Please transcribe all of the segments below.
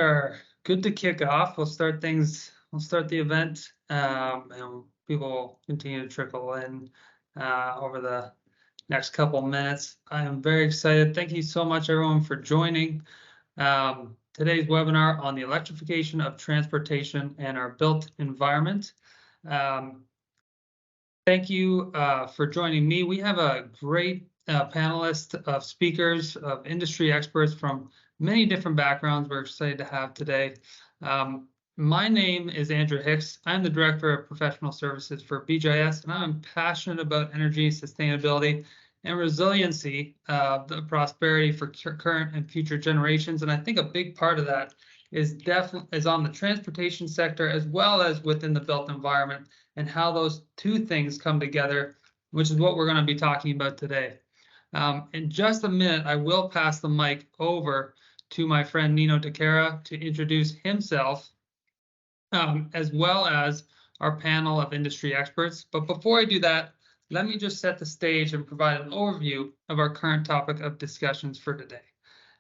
Are good to kick off. We'll start the event, and people will continue to trickle in over the next couple minutes. I am very excited. Thank you so much, everyone, for joining today's webinar on the electrification of transportation and our built environment. Thank you for joining me. We have a great panelist of speakers, of industry experts from many different backgrounds we're excited to have today. My name is Andrew Hicks. I'm the Director of Professional Services for BJS, and I'm passionate about energy, sustainability, and resiliency, the prosperity for current and future generations. And I think a big part of that is on the transportation sector as well as within the built environment, and how those two things come together, which is what we're going to be talking about today. In just a minute, I will pass the mic over to my friend Nino DeCara to introduce himself, as well as our panel of industry experts. But before I do that, let me just set the stage and provide an overview of our current topic of discussions for today.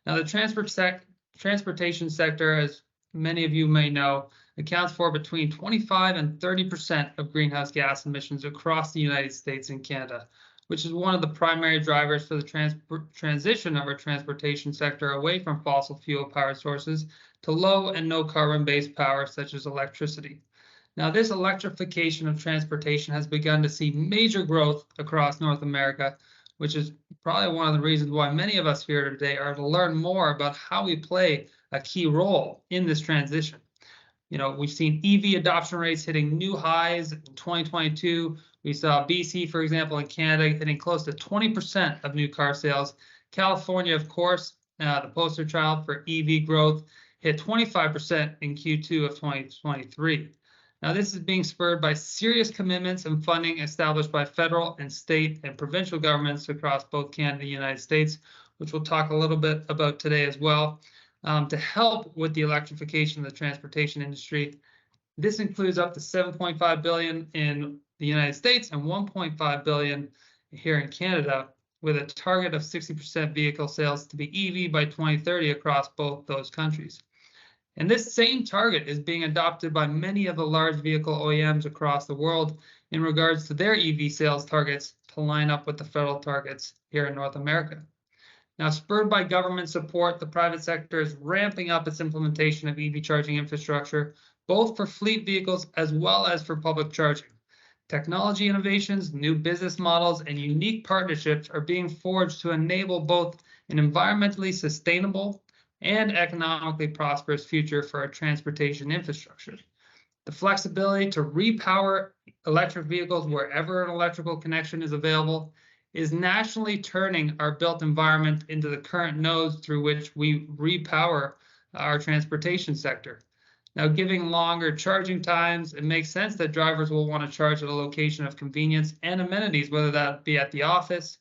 Now, the transportation sector, as many of you may know, accounts for between 25 and 30% of greenhouse gas emissions across the United States and Canada, which is one of the primary drivers for the transition of our transportation sector away from fossil fuel power sources to low and no carbon-based power such as electricity. Now, this electrification of transportation has begun to see major growth across North America, which is probably one of the reasons why many of us here today are to learn more about how we play a key role in this transition. You know, we've seen EV adoption rates hitting new highs in 2022. We saw BC, for example, in Canada, hitting close to 20% of new car sales. California, of course, the poster child for EV growth, hit 25% in Q2 of 2023. Now, this is being spurred by serious commitments and funding established by federal and state and provincial governments across both Canada and the United States, which we'll talk a little bit about today as well, to help with the electrification of the transportation industry. This includes up to $7.5 billion in the United States and $1.5 billion here in Canada, with a target of 60% vehicle sales to be EV by 2030 across both those countries. And this same target is being adopted by many of the large vehicle OEMs across the world in regards to their EV sales targets to line up with the federal targets here in North America. Now, spurred by government support, the private sector is ramping up its implementation of EV charging infrastructure, both for fleet vehicles as well as for public charging. Technology innovations, new business models, and unique partnerships are being forged to enable both an environmentally sustainable and economically prosperous future for our transportation infrastructure. The flexibility to repower electric vehicles wherever an electrical connection is available is nationally turning our built environment into the current nodes through which we repower our transportation sector. Now, giving longer charging times, it makes sense that drivers will want to charge at a location of convenience and amenities, whether that be at the office,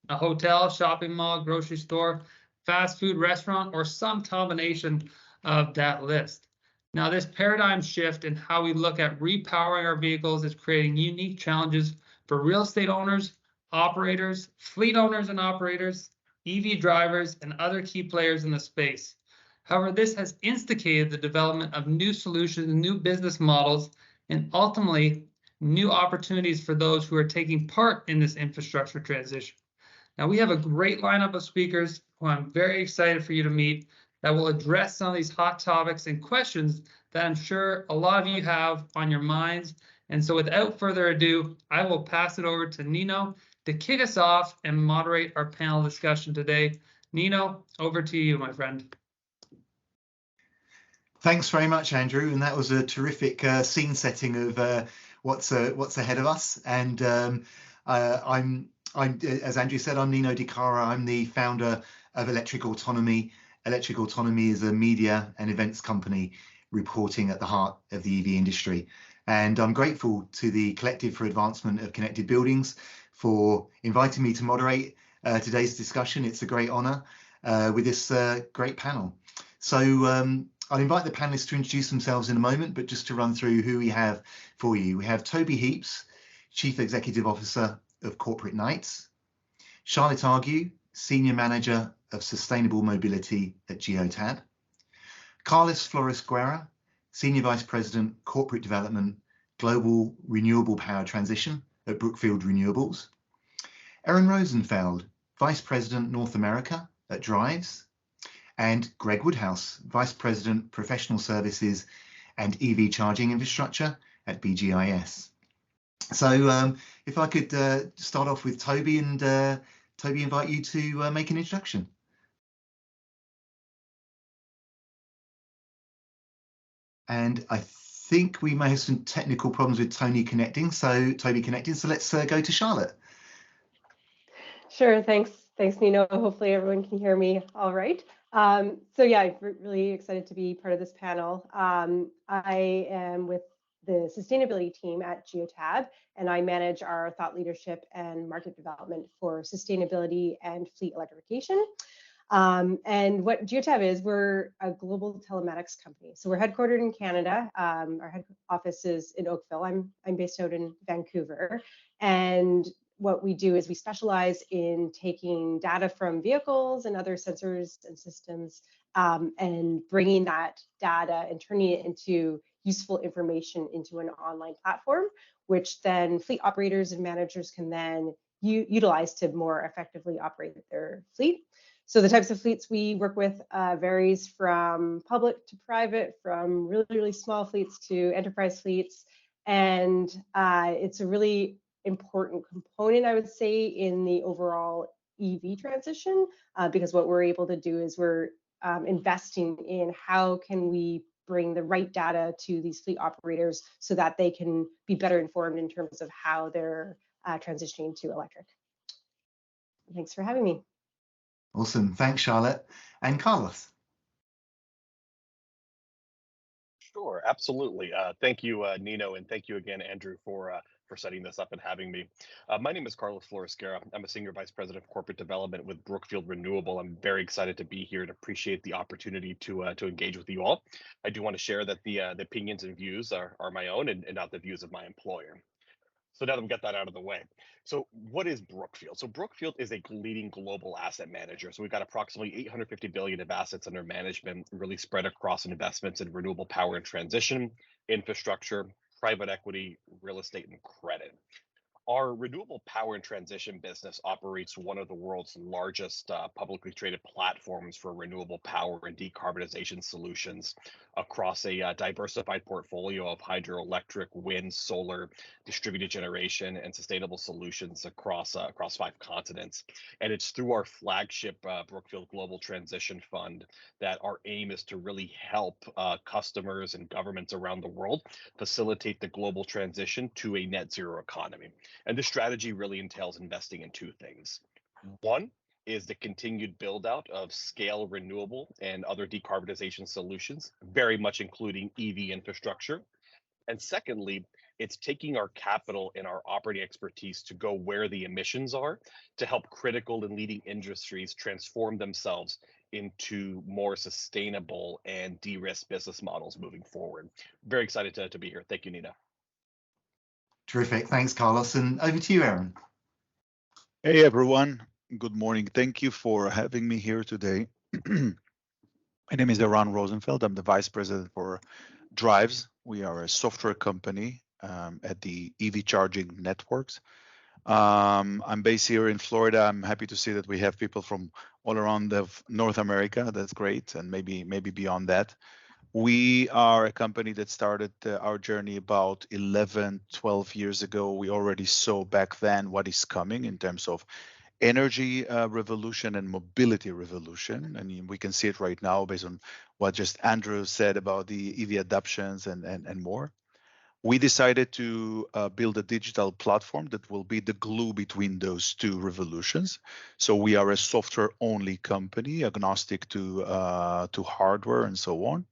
a hotel, shopping mall, grocery store, fast food restaurant, or some combination of that list. Now, this paradigm shift in how we look at repowering our vehicles is creating unique challenges for real estate owners, operators, fleet owners and operators, EV drivers, and other key players in the space. However, this has instigated the development of new solutions, new business models, and ultimately new opportunities for those who are taking part in this infrastructure transition. Now, we have a great lineup of speakers who I'm very excited for you to meet that will address some of these hot topics and questions that I'm sure a lot of you have on your minds. And so without further ado, I will pass it over to Nino to kick us off and moderate our panel discussion today. Nino, over to you, my friend. Thanks very much, Andrew. And that was a terrific scene setting of what's ahead of us. And I'm, as Andrew said, I'm Nino DeCara. I'm the founder of Electric Autonomy. Electric Autonomy is a media and events company reporting at the heart of the EV industry. And I'm grateful to the Collective for Advancement of Connected Buildings for inviting me to moderate today's discussion. It's a great honor with this great panel. So I'll invite the panelists to introduce themselves in a moment, but just to run through who we have for you. We have Toby Heaps, Chief Executive Officer of Corporate Knights, Charlotte Argue, Senior Manager of Sustainable Mobility at Geotab, Carlos Flores Guerra, Senior Vice President, Corporate Development, Global Renewable Power Transition at Brookfield Renewables. Erin Rosenfeld, Vice President, North America at Drives. And Greg Woodhouse, Vice President, Professional Services and EV Charging Infrastructure at BGIS. So if I could start off with Toby, and Toby, invite you to make an introduction. And I think we may have some technical problems with Toby connecting. So let's go to Charlotte. Sure, thanks, Nino. Hopefully everyone can hear me all right. So yeah, I'm really excited to be part of this panel. I am with the sustainability team at Geotab, and I manage our thought leadership and market development for sustainability and fleet electrification. And what Geotab is, we're a global telematics company. So we're headquartered in Canada. Our head office is in Oakville. I'm based out in Vancouver. And what we do is we specialize in taking data from vehicles and other sensors and systems and bringing that data and turning it into useful information into an online platform, which then fleet operators and managers can then utilize to more effectively operate their fleet. So the types of fleets we work with varies from public to private, from really, really small fleets to enterprise fleets. And it's a really important component, I would say, in the overall EV transition, because what we're able to do is we're investing in how can we bring the right data to these fleet operators so that they can be better informed in terms of how they're transitioning to electric. Thanks for having me. Awesome. Thanks, Charlotte. And Carlos. Sure, absolutely. Thank you, Nino, and thank you again, Andrew, for setting this up and having me. My name is Carlos Flores Guerra. I'm a Senior Vice President of Corporate Development with Brookfield Renewable. I'm very excited to be here and appreciate the opportunity to engage with you all. I do want to share that the opinions and views are my own and not the views of my employer. So now that we got that out of the way. So what is Brookfield? So Brookfield is a leading global asset manager. So we've got approximately 850 billion of assets under management, really spread across investments in renewable power and transition, infrastructure, private equity, real estate, and credit. Our renewable power and transition business operates one of the world's largest publicly traded platforms for renewable power and decarbonization solutions across a diversified portfolio of hydroelectric, wind, solar, distributed generation, and sustainable solutions across 5 continents. And it's through our flagship Brookfield Global Transition Fund that our aim is to really help customers and governments around the world facilitate the global transition to a net zero economy. And this strategy really entails investing in 2 things. One is the continued build out of scale renewable and other decarbonization solutions, very much including EV infrastructure. And secondly, it's taking our capital and our operating expertise to go where the emissions are to help critical and leading industries transform themselves into more sustainable and de-risk business models moving forward. Very excited to be here. Thank you, Nina. Terrific. Thanks, Carlos. And over to you, Erin. Hey, everyone. Good morning. Thank you for having me here today. My name is Eran Rosenfeld. I'm the Vice President for Drives. We are a software company at the EV charging networks. I'm based here in Florida. I'm happy to see that we have people from all around North America. That's great. And maybe beyond that. We are a company that started our journey about 11, 12 years ago. We already saw back then what is coming in terms of energy revolution and mobility revolution. And we can see it right now based on what just Andrew said about the EV adoptions and more. We decided to build a digital platform that will be the glue between those 2 revolutions. So we are a software-only company, agnostic to hardware and so on.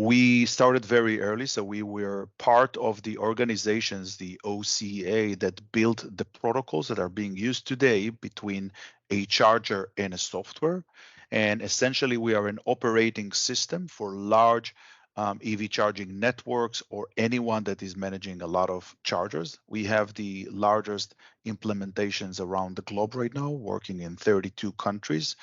We started very early, so we were part of the organizations, the OCA, that built the protocols that are being used today between a charger and a software. And essentially, we are an operating system for large EV charging networks or anyone that is managing a lot of chargers. We have the largest implementations around the globe right now, working in 32 countries.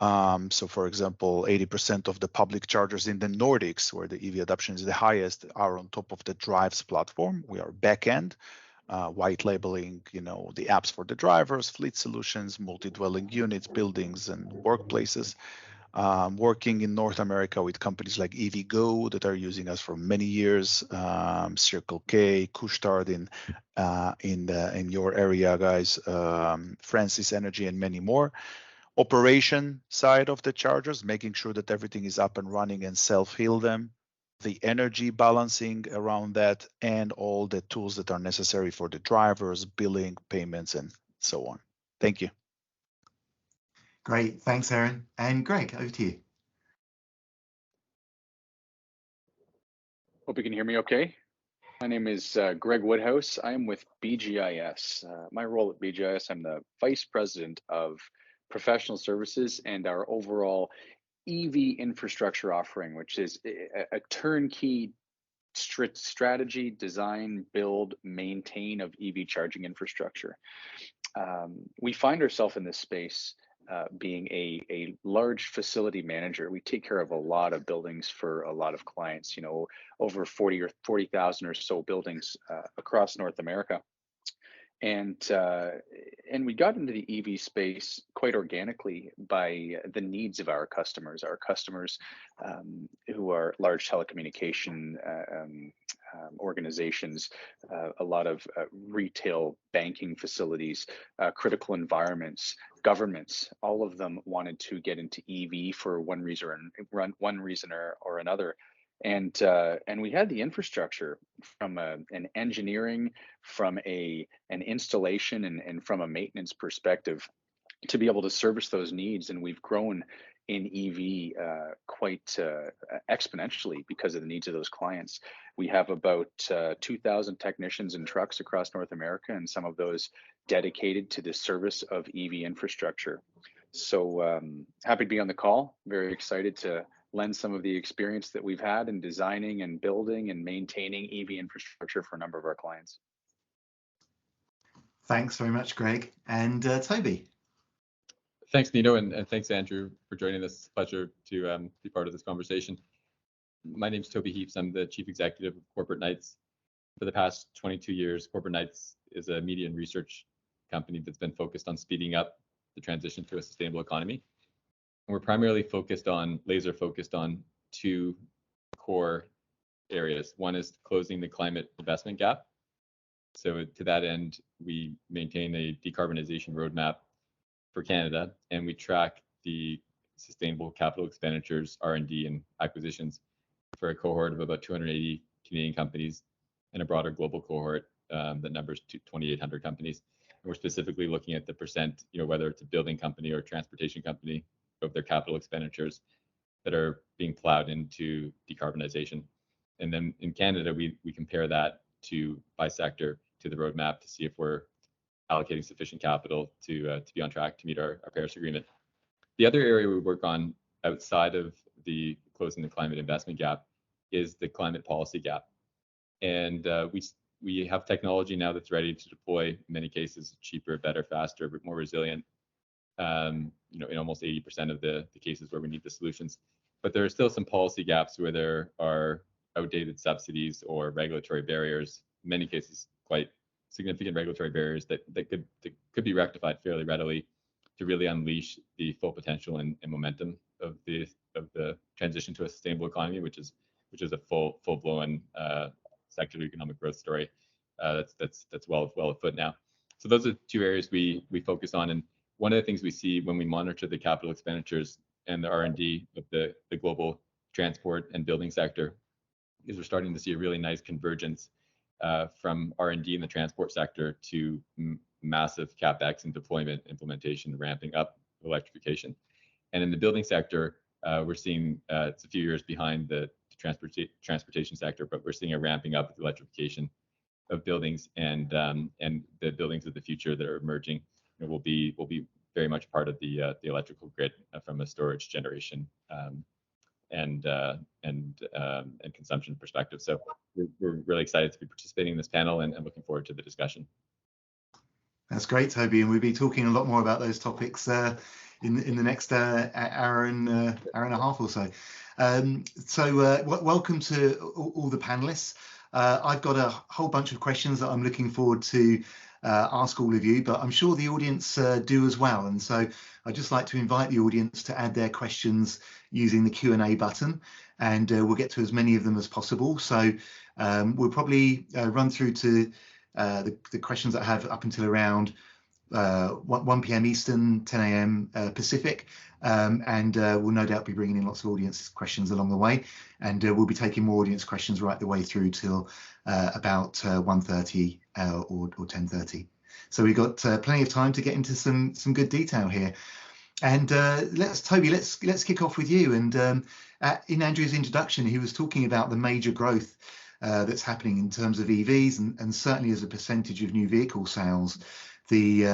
So for example, 80% of the public chargers in the Nordics, where the EV adoption is the highest, are on top of the Drives platform. We are backend, white labeling, the apps for the drivers, fleet solutions, multi-dwelling units, buildings, and workplaces. Working in North America with companies like EVgo that are using us for many years, Circle K, Couche-Tard in your area, guys, Francis Energy, and many more. Operation side of the chargers, making sure that everything is up and running and self-heal them, the energy balancing around that, and all the tools that are necessary for the drivers, billing, payments, and so on. Thank you. Great, thanks, Aaron. And Greg, over to you. Hope you can hear me okay. My name is Greg Woodhouse. I am with BGIS. My role at BGIS, I'm the Vice President of Professional Services and our overall EV infrastructure offering, which is a turnkey strategy, design, build, maintain of EV charging infrastructure. We find ourselves in this space being a large facility manager. We take care of a lot of buildings for a lot of clients, over 40,000 or so buildings across North America. And we got into the EV space quite organically by the needs of our customers who are large telecommunication organizations, a lot of retail banking facilities, critical environments, governments. All of them wanted to get into EV for one reason or another. And we had the infrastructure from an engineering, from an installation, and from a maintenance perspective to be able to service those needs. And we've grown in EV quite exponentially because of the needs of those clients. We have about 2,000 technicians and trucks across North America, and some of those dedicated to the service of EV infrastructure. So happy to be on the call. Very excited to lend some of the experience that we've had in designing and building and maintaining EV infrastructure for a number of our clients. Thanks very much, Greg. And Toby. Thanks, Nino, and thanks, Andrew, for joining us. It's a pleasure to be part of this conversation. My name is Toby Heaps. I'm the Chief Executive of Corporate Knights. For the past 22 years, Corporate Knights is a media and research company that's been focused on speeding up the transition to a sustainable economy. And we're primarily laser focused on two core areas. One is closing the climate investment gap. So to that end, we maintain a decarbonization roadmap for Canada, and we track the sustainable capital expenditures, R&D, and acquisitions for a cohort of about 280 Canadian companies and a broader global cohort that numbers 2,800 companies. And we're specifically looking at the percent, whether it's a building company or a transportation company, of their capital expenditures that are being plowed into decarbonization. And then in Canada, we compare that by sector to the roadmap to see if we're allocating sufficient capital to be on track to meet our Paris Agreement. The other area we work on outside of the closing the climate investment gap is the climate policy gap. And we have technology now that's ready to deploy, in many cases, cheaper, better, faster, but more resilient, in almost 80% of the cases where we need the solutions. But there are still some policy gaps where there are outdated subsidies or regulatory barriers, in many cases quite significant regulatory barriers that could be rectified fairly readily to really unleash the full potential and momentum of the transition to a sustainable economy, which is a full-blown secular economic growth story that's well afoot now. So those are two areas we focus on. And one of the things we see when we monitor the capital expenditures and the R&D of the global transport and building sector is we're starting to see a really nice convergence from R&D in the transport sector to massive CapEx and deployment, implementation, ramping up electrification. And in the building sector, we're seeing it's a few years behind the transportation sector, but we're seeing a ramping up of the electrification of buildings, and the buildings of the future that are emerging will be very much part of the electrical grid from a storage, generation, and consumption perspective. So we're really excited to be participating in this panel and looking forward to the discussion. That's great, Toby, and we'll be talking a lot more about those topics in the next hour and a half or so. Welcome to all the panelists. I've got a whole bunch of questions that I'm looking forward to ask all of you, but I'm sure the audience do as well. And so I'd just like to invite the audience to add their questions using the Q&A button, and we'll get to as many of them as possible. So we'll probably run through to the questions that I have up until around 1 p.m. Eastern, 10 a.m. Pacific, and we'll no doubt be bringing in lots of audience questions along the way, and we'll be taking more audience questions right the way through till about 1:30 or 10:30. So we've got plenty of time to get into some good detail here. And Toby, let's kick off with you. And in Andrew's introduction, he was talking about the major growth that's happening in terms of EVs, and certainly as a percentage of new vehicle sales, the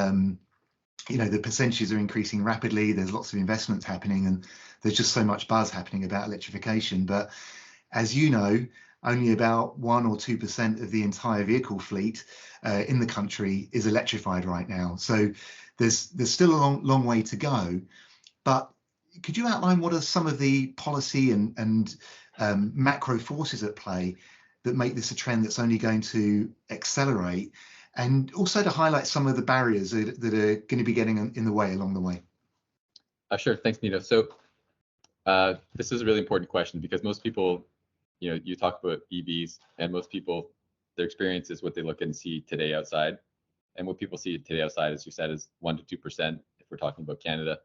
percentages are increasing rapidly. There's lots of investments happening, and there's just so much buzz happening about electrification. But as you know, only about 1 or 2% of the entire vehicle fleet in the country is electrified right now. So there's still a long way to go. But could you outline what are some of the policy and macro forces at play that make this a trend that's only going to accelerate, and also to highlight some of the barriers that are going to be getting in the way along the way? Sure, thanks, Nino. So this is a really important question, because most people, you talk about EVs, and most people, their experience is what they look and see today outside. And what people see today outside, as you said, is 1 to 2%. If we're talking about Canada,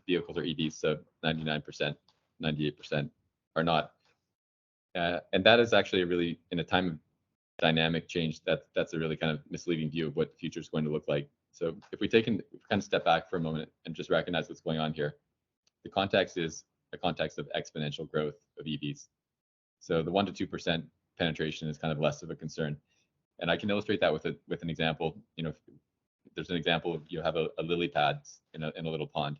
vehicles are EVs, so 99%, 98% are not. And that is actually really, in a time of dynamic change, that's a really kind of misleading view of what the future is going to look like. So if we kind of step back for a moment and just recognize what's going on here, the context is a context of exponential growth of EVs. So the 1 to 2% penetration is kind of less of a concern. And I can illustrate that with an example. There's an example of, you have a lily pad in a little pond,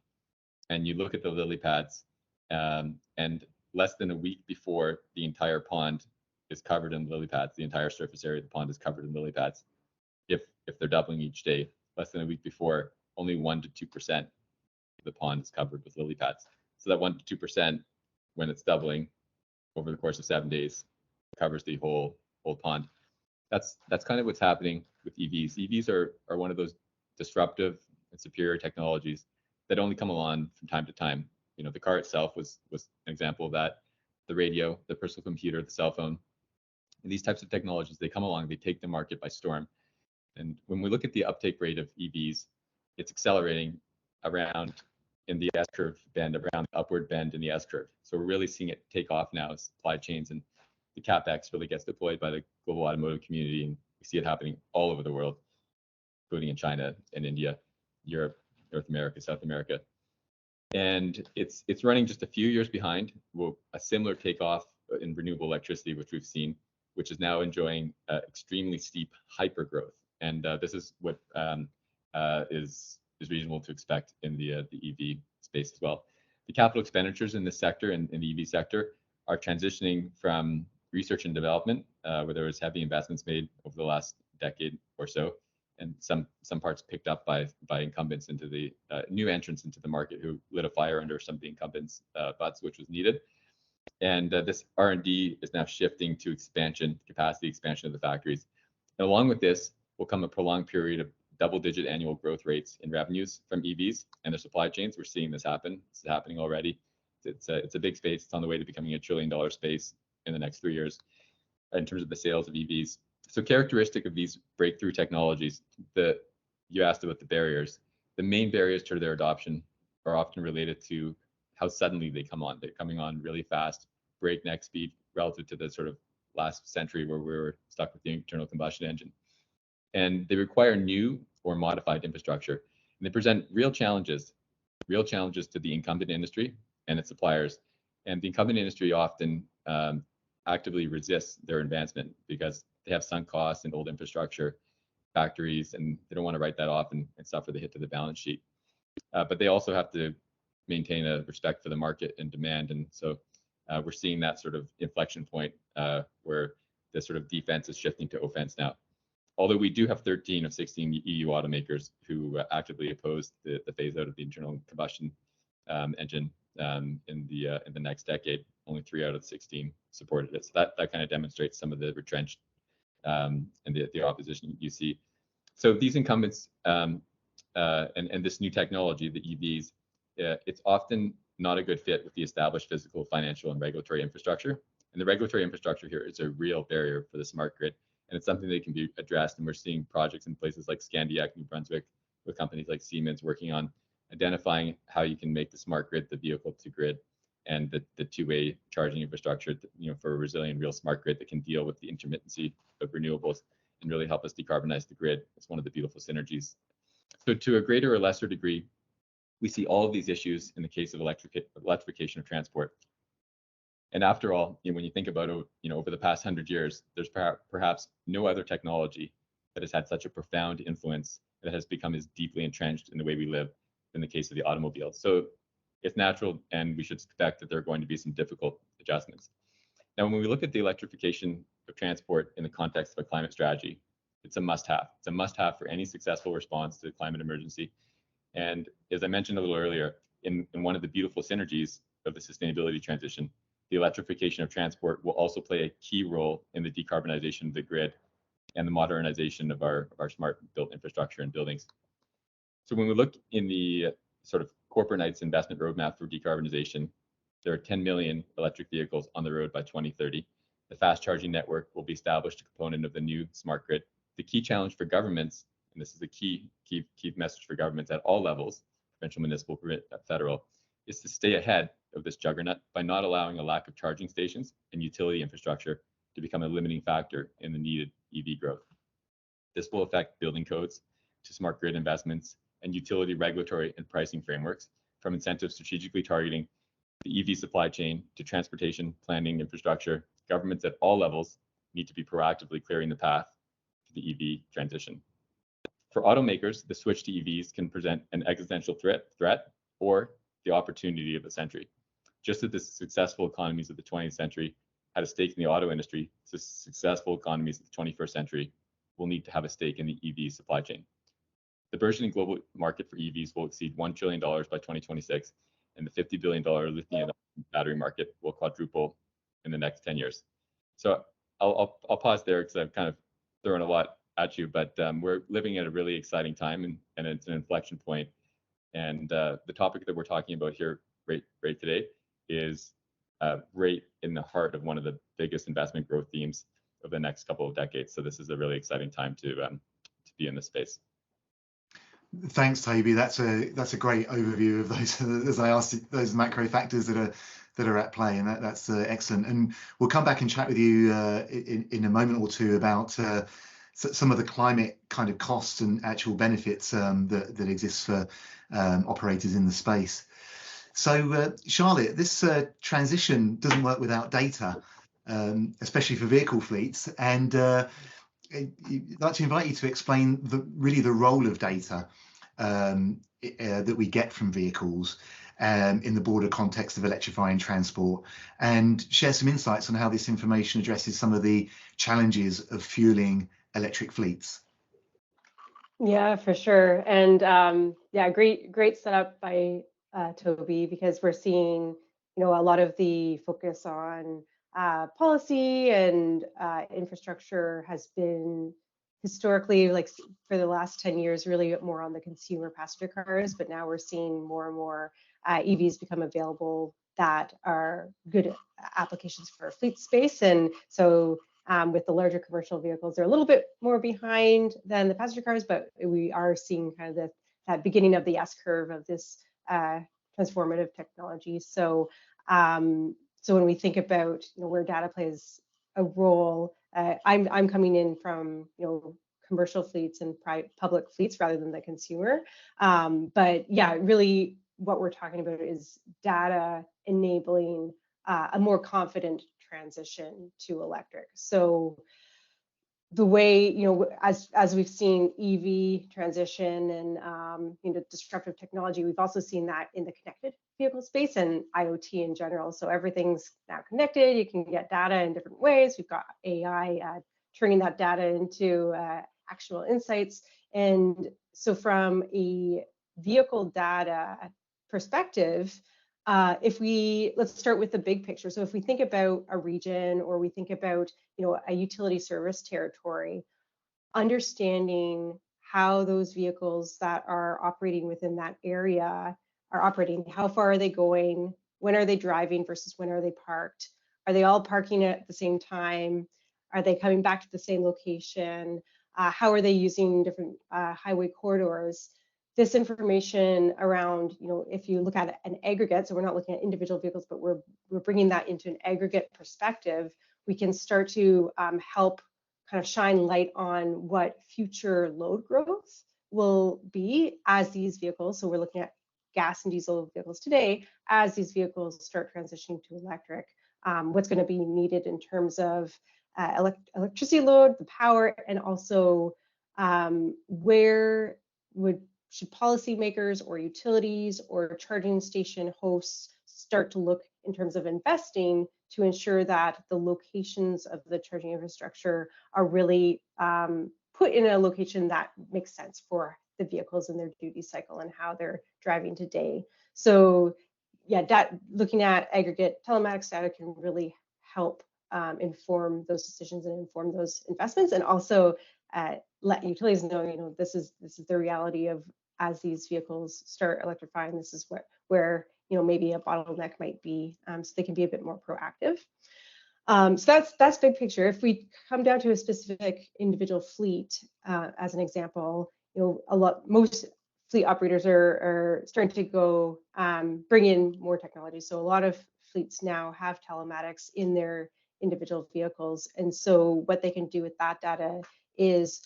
and you look at the lily pads, and less than a week before, the entire pond is covered in lily pads. The entire surface area of the pond is covered in lily pads. If they're doubling each day, less than a week before, only 1 to 2% of the pond is covered with lily pads. So that 1 to 2%, when it's doubling over the course of 7 days, covers the whole pond. That's kind of what's happening with EVs. EVs are one of those disruptive and superior technologies that only come along from time to time. The car itself was an example of that. The radio, the personal computer, the cell phone, and these types of technologies, they come along, they take the market by storm. And when we look at the uptake rate of EVs, it's accelerating around in the S-curve bend, around the upward bend in the S-curve. So we're really seeing it take off now as supply chains and the CapEx really gets deployed by the global automotive community, and we see it happening all over the world, including in China and India, Europe, North America, South America. And it's running just a few years behind a similar takeoff in renewable electricity, which we've seen, which is now enjoying extremely steep hyper growth. And this is what is reasonable to expect in the EV space as well. The capital expenditures in this sector, in the EV sector, are transitioning from research and development, where there was heavy investments made over the last decade or so, and some parts picked up by incumbents into the new entrants into the market who lit a fire under some of the incumbents' butts, which was needed. And this R&D is now shifting to capacity expansion of the factories. And along with this will come a prolonged period of double-digit annual growth rates in revenues from EVs and their supply chains. We're seeing this happen. It's happening already. It's a big space. It's on the way to becoming $1 trillion space in the next 3 years in terms of the sales of EVs. So characteristic of these breakthrough technologies, you asked about the barriers. The main barriers to their adoption are often related to how suddenly they come on. They're coming on really fast, breakneck speed relative to the sort of last century where we were stuck with the internal combustion engine. And they require new or modified infrastructure. And they present real challenges to the incumbent industry and its suppliers. And the incumbent industry often actively resists their advancement because they have sunk costs in old infrastructure, factories, and they don't want to write that off and suffer the hit to the balance sheet. But they also have to maintain a respect for the market and demand. And so we're seeing that sort of inflection point where the sort of defense is shifting to offense now. although we do have 13 of 16 EU automakers who actively oppose the phase out of the internal combustion engine in the next decade, only 3 out of the 16 supported it. So that kind of demonstrates some of the retrenched and the opposition you see. So these incumbents and this new technology, the EVs, it's often not a good fit with the established physical, financial, and regulatory infrastructure. And the regulatory infrastructure here is a real barrier for the smart grid, and it's something that can be addressed. And we're seeing projects in places like Scandiac, New Brunswick, with companies like Siemens working on identifying how you can make the smart grid the vehicle to grid and the two-way charging infrastructure, for a resilient, real smart grid that can deal with the intermittency of renewables and really help us decarbonize the grid. It's one of the beautiful synergies. So to a greater or lesser degree, we see all of these issues in the case of electrification of transport. And after all, when you think about over the past 100 years, there's perhaps no other technology that has had such a profound influence that has become as deeply entrenched in the way we live in the case of the automobile. So it's natural, and we should expect that there are going to be some difficult adjustments. Now, when we look at the electrification of transport in the context of a climate strategy, it's a must-have. It's a must-have for any successful response to the climate emergency. And as I mentioned a little earlier, in one of the beautiful synergies of the sustainability transition, the electrification of transport will also play a key role in the decarbonization of the grid and the modernization of our smart built infrastructure and buildings. So when we look in the sort of Corporate Knights investment roadmap for decarbonization, there are 10 million electric vehicles on the road by 2030. The fast charging network will be established a component of the new smart grid. The key challenge for governments, and this is the key message for governments at all levels, provincial, municipal, federal, is to stay ahead of this juggernaut by not allowing a lack of charging stations and utility infrastructure to become a limiting factor in the needed EV growth. This will affect building codes to smart grid investments and utility regulatory and pricing frameworks, from incentives strategically targeting the EV supply chain to transportation planning infrastructure. Governments at all levels need to be proactively clearing the path to the EV transition. For automakers, the switch to EVs can present an existential threat or the opportunity of the century. Just as the successful economies of the 20th century had a stake in the auto industry, the successful economies of the 21st century will need to have a stake in the EV supply chain. The burgeoning global market for EVs will exceed $1 trillion by 2026, and the $50 billion lithium battery market will quadruple in the next 10 years. So I'll pause there because I've kind of thrown a lot at you, but we're living at a really exciting time, and it's an inflection point. And the topic that we're talking about here right today is right in the heart of one of the biggest investment growth themes of the next couple of decades. So this is a really exciting time to be in this space. Thanks, Toby. That's a great overview of those, as I asked, those macro factors that are at play, and that's excellent. And we'll come back and chat with you in a moment or two about some of the climate kind of costs and actual benefits that exist for operators in the space. So, Charlotte, this transition doesn't work without data, especially for vehicle fleets. And I'd like to invite you to explain the role of data that we get from vehicles in the broader context of electrifying transport, and share some insights on how this information addresses some of the challenges of fueling electric fleets. Yeah, for sure. And yeah, great setup by Toby, because we're seeing, a lot of the focus on policy and infrastructure has been historically, like for the last 10 years, really more on the consumer passenger cars, but now we're seeing more and more EVs become available that are good applications for fleet space. And so with the larger commercial vehicles, they're a little bit more behind than the passenger cars, but we are seeing kind of that beginning of the S curve of this transformative technology. So so when we think about where data plays a role, I'm coming in from commercial fleets and public fleets rather than the consumer. But yeah, really what we're talking about is data enabling a more confident transition to electric. So the way, as we've seen EV transition and disruptive technology, we've also seen that in the connected vehicle space and IoT in general. So everything's now connected. You can get data in different ways. We've got AI turning that data into actionable insights. And so from a vehicle data perspective, let's start with the big picture. So if we think about a region, or we think about, a utility service territory, understanding how those vehicles that are operating within that area are operating, how far are they going, when are they driving versus when are they parked, are they all parking at the same time, are they coming back to the same location, how are they using different highway corridors. This information around, if you look at an aggregate, so we're not looking at individual vehicles, but we're bringing that into an aggregate perspective, we can start to help kind of shine light on what future load growth will be as these vehicles, so we're looking at gas and diesel vehicles today, as these vehicles start transitioning to electric, what's going to be needed in terms of electricity load, the power, and also where should policymakers or utilities or charging station hosts start to look in terms of investing to ensure that the locations of the charging infrastructure are really put in a location that makes sense for the vehicles in their duty cycle and how they're driving today. So yeah, looking at aggregate telematics data can really help inform those decisions and inform those investments, and also let utilities know, this is the reality of, as these vehicles start electrifying, this is where maybe a bottleneck might be, so they can be a bit more proactive. So that's big picture. If we come down to a specific individual fleet, as an example, most fleet operators are starting to go bring in more technology. So a lot of fleets now have telematics in their individual vehicles, and so what they can do with that data is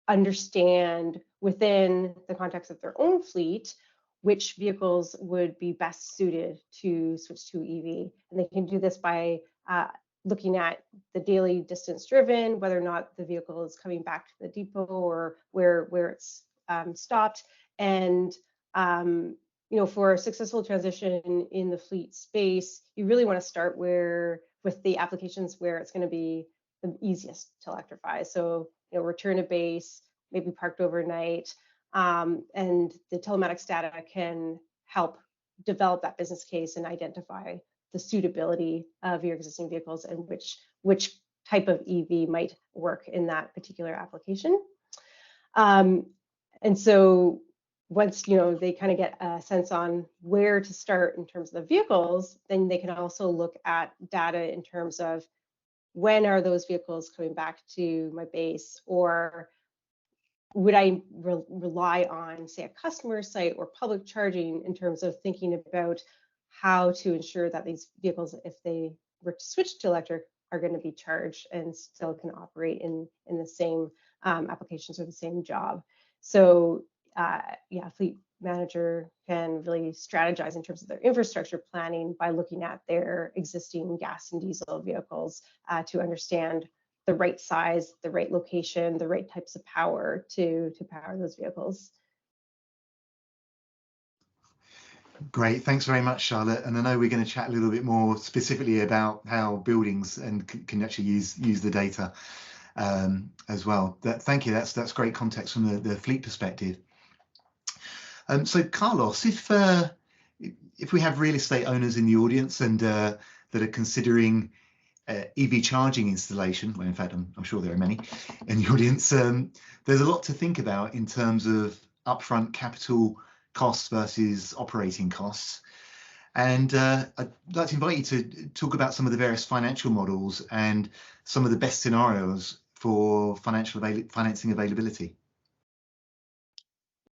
understand within the context of their own fleet which vehicles would be best suited to switch to EV. And they can do this by looking at the daily distance driven, whether or not the vehicle is coming back to the depot or where it's stopped. And for a successful transition in the fleet space, you really want to start with the applications where it's going to be the easiest to electrify. So return to base, maybe parked overnight, and the telematics data can help develop that business case and identify the suitability of your existing vehicles and which type of EV might work in that particular application. And so once they kind of get a sense on where to start in terms of the vehicles, then they can also look at data in terms of when are those vehicles coming back to my base, or would I rely on, say, a customer site or public charging in terms of thinking about how to ensure that these vehicles, if they were to switch to electric, are going to be charged and still can operate in the same applications or the same job. So fleet manager can really strategize in terms of their infrastructure planning by looking at their existing gas and diesel vehicles to understand the right size, the right location, the right types of power to power those vehicles. Great, thanks very much, Charlotte. And I know we're going to chat a little bit more specifically about how buildings can actually use the data as well. Thank you. That's great context from the fleet perspective. So Carlos, if we have real estate owners in the audience and that are considering EV charging installation, well, in fact, I'm sure there are many in the audience, there's a lot to think about in terms of upfront capital costs versus operating costs. And I'd like to invite you to talk about some of the various financial models and some of the best scenarios for financing availability.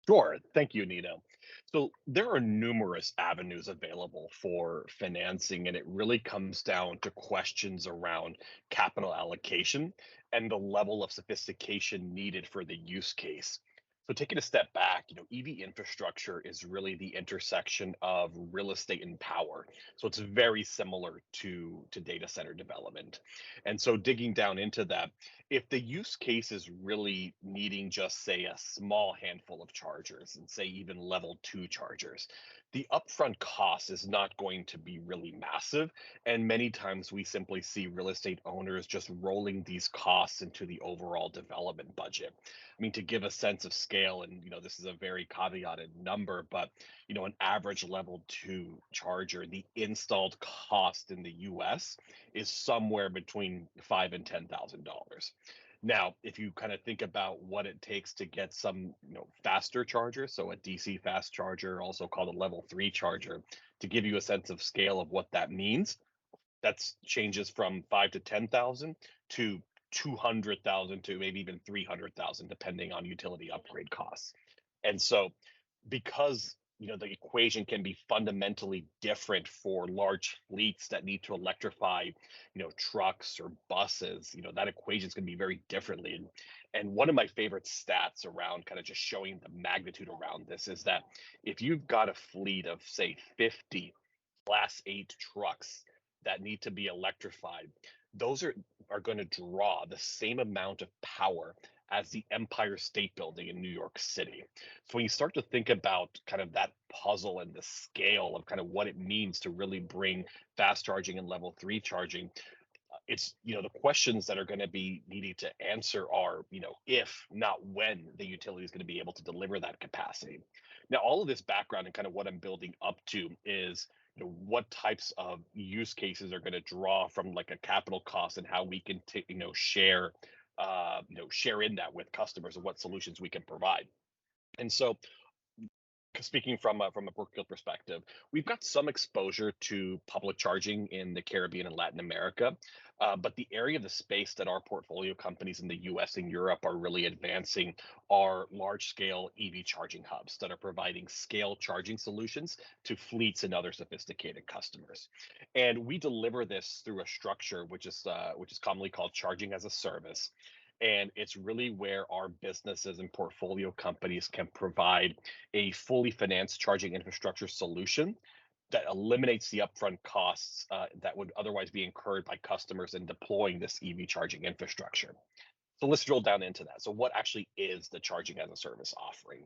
Sure. Thank you, Nino. So there are numerous avenues available for financing, and it really comes down to questions around capital allocation and the level of sophistication needed for the use case. So taking a step back, EV infrastructure is really the intersection of real estate and power. So it's very similar to data center development. And so digging down into that, if the use case is really needing just, say, a small handful of chargers, and say even level 2 chargers, the upfront cost is not going to be really massive. And many times we simply see real estate owners just rolling these costs into the overall development budget. I mean, to give a sense of scale, and this is a very caveated number, but an average level 2 charger, the installed cost in the US is somewhere between $5,000 and $10,000. Now, if you kind of think about what it takes to get some, faster charger, so a DC fast charger, also called a level 3 charger, to give you a sense of scale of what that means, that's changes from 5 to 10,000 to 200,000 to maybe even 300,000, depending on utility upgrade costs. And so, because the equation can be fundamentally different for large fleets that need to electrify, trucks or buses, that equation is going to be very differently. And one of my favorite stats around kind of just showing the magnitude around this is that if you've got a fleet of, say, 50 Class 8 trucks that need to be electrified, those are going to draw the same amount of power as the Empire State Building in New York City. So when you start to think about kind of that puzzle and the scale of kind of what it means to really bring fast charging and level 3 charging, it's, the questions that are going to be needing to answer are, if, not when, the utility is going to be able to deliver that capacity. Now, all of this background and kind of what I'm building up to is, what types of use cases are going to draw from like a capital cost, and how we can share in that with customers, and what solutions we can provide. And so, speaking from a Brookfield perspective, we've got some exposure to public charging in the Caribbean and Latin America, but the area of the space that our portfolio companies in the US and Europe are really advancing are large-scale EV charging hubs that are providing scale charging solutions to fleets and other sophisticated customers. And we deliver this through a structure which is commonly called charging as a service. And it's really where our businesses and portfolio companies can provide a fully financed charging infrastructure solution that eliminates the upfront costs that would otherwise be incurred by customers in deploying this EV charging infrastructure. So let's drill down into that. So what actually is the charging as a service offering?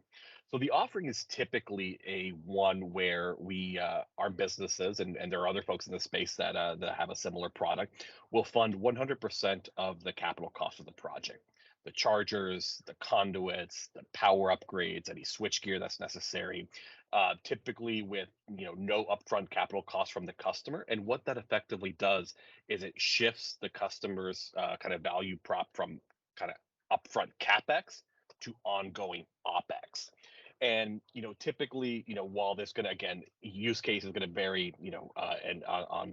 So the offering is typically a one where we, our businesses, and there are other folks in the space that have a similar product, will fund 100% of the capital cost of the project. The chargers, the conduits, the power upgrades, any switchgear that's necessary, typically with no upfront capital cost from the customer. And what that effectively does is it shifts the customer's kind of value prop from kind of upfront CapEx to ongoing OpEx. And typically, while this going to, again, use case is going to vary, and on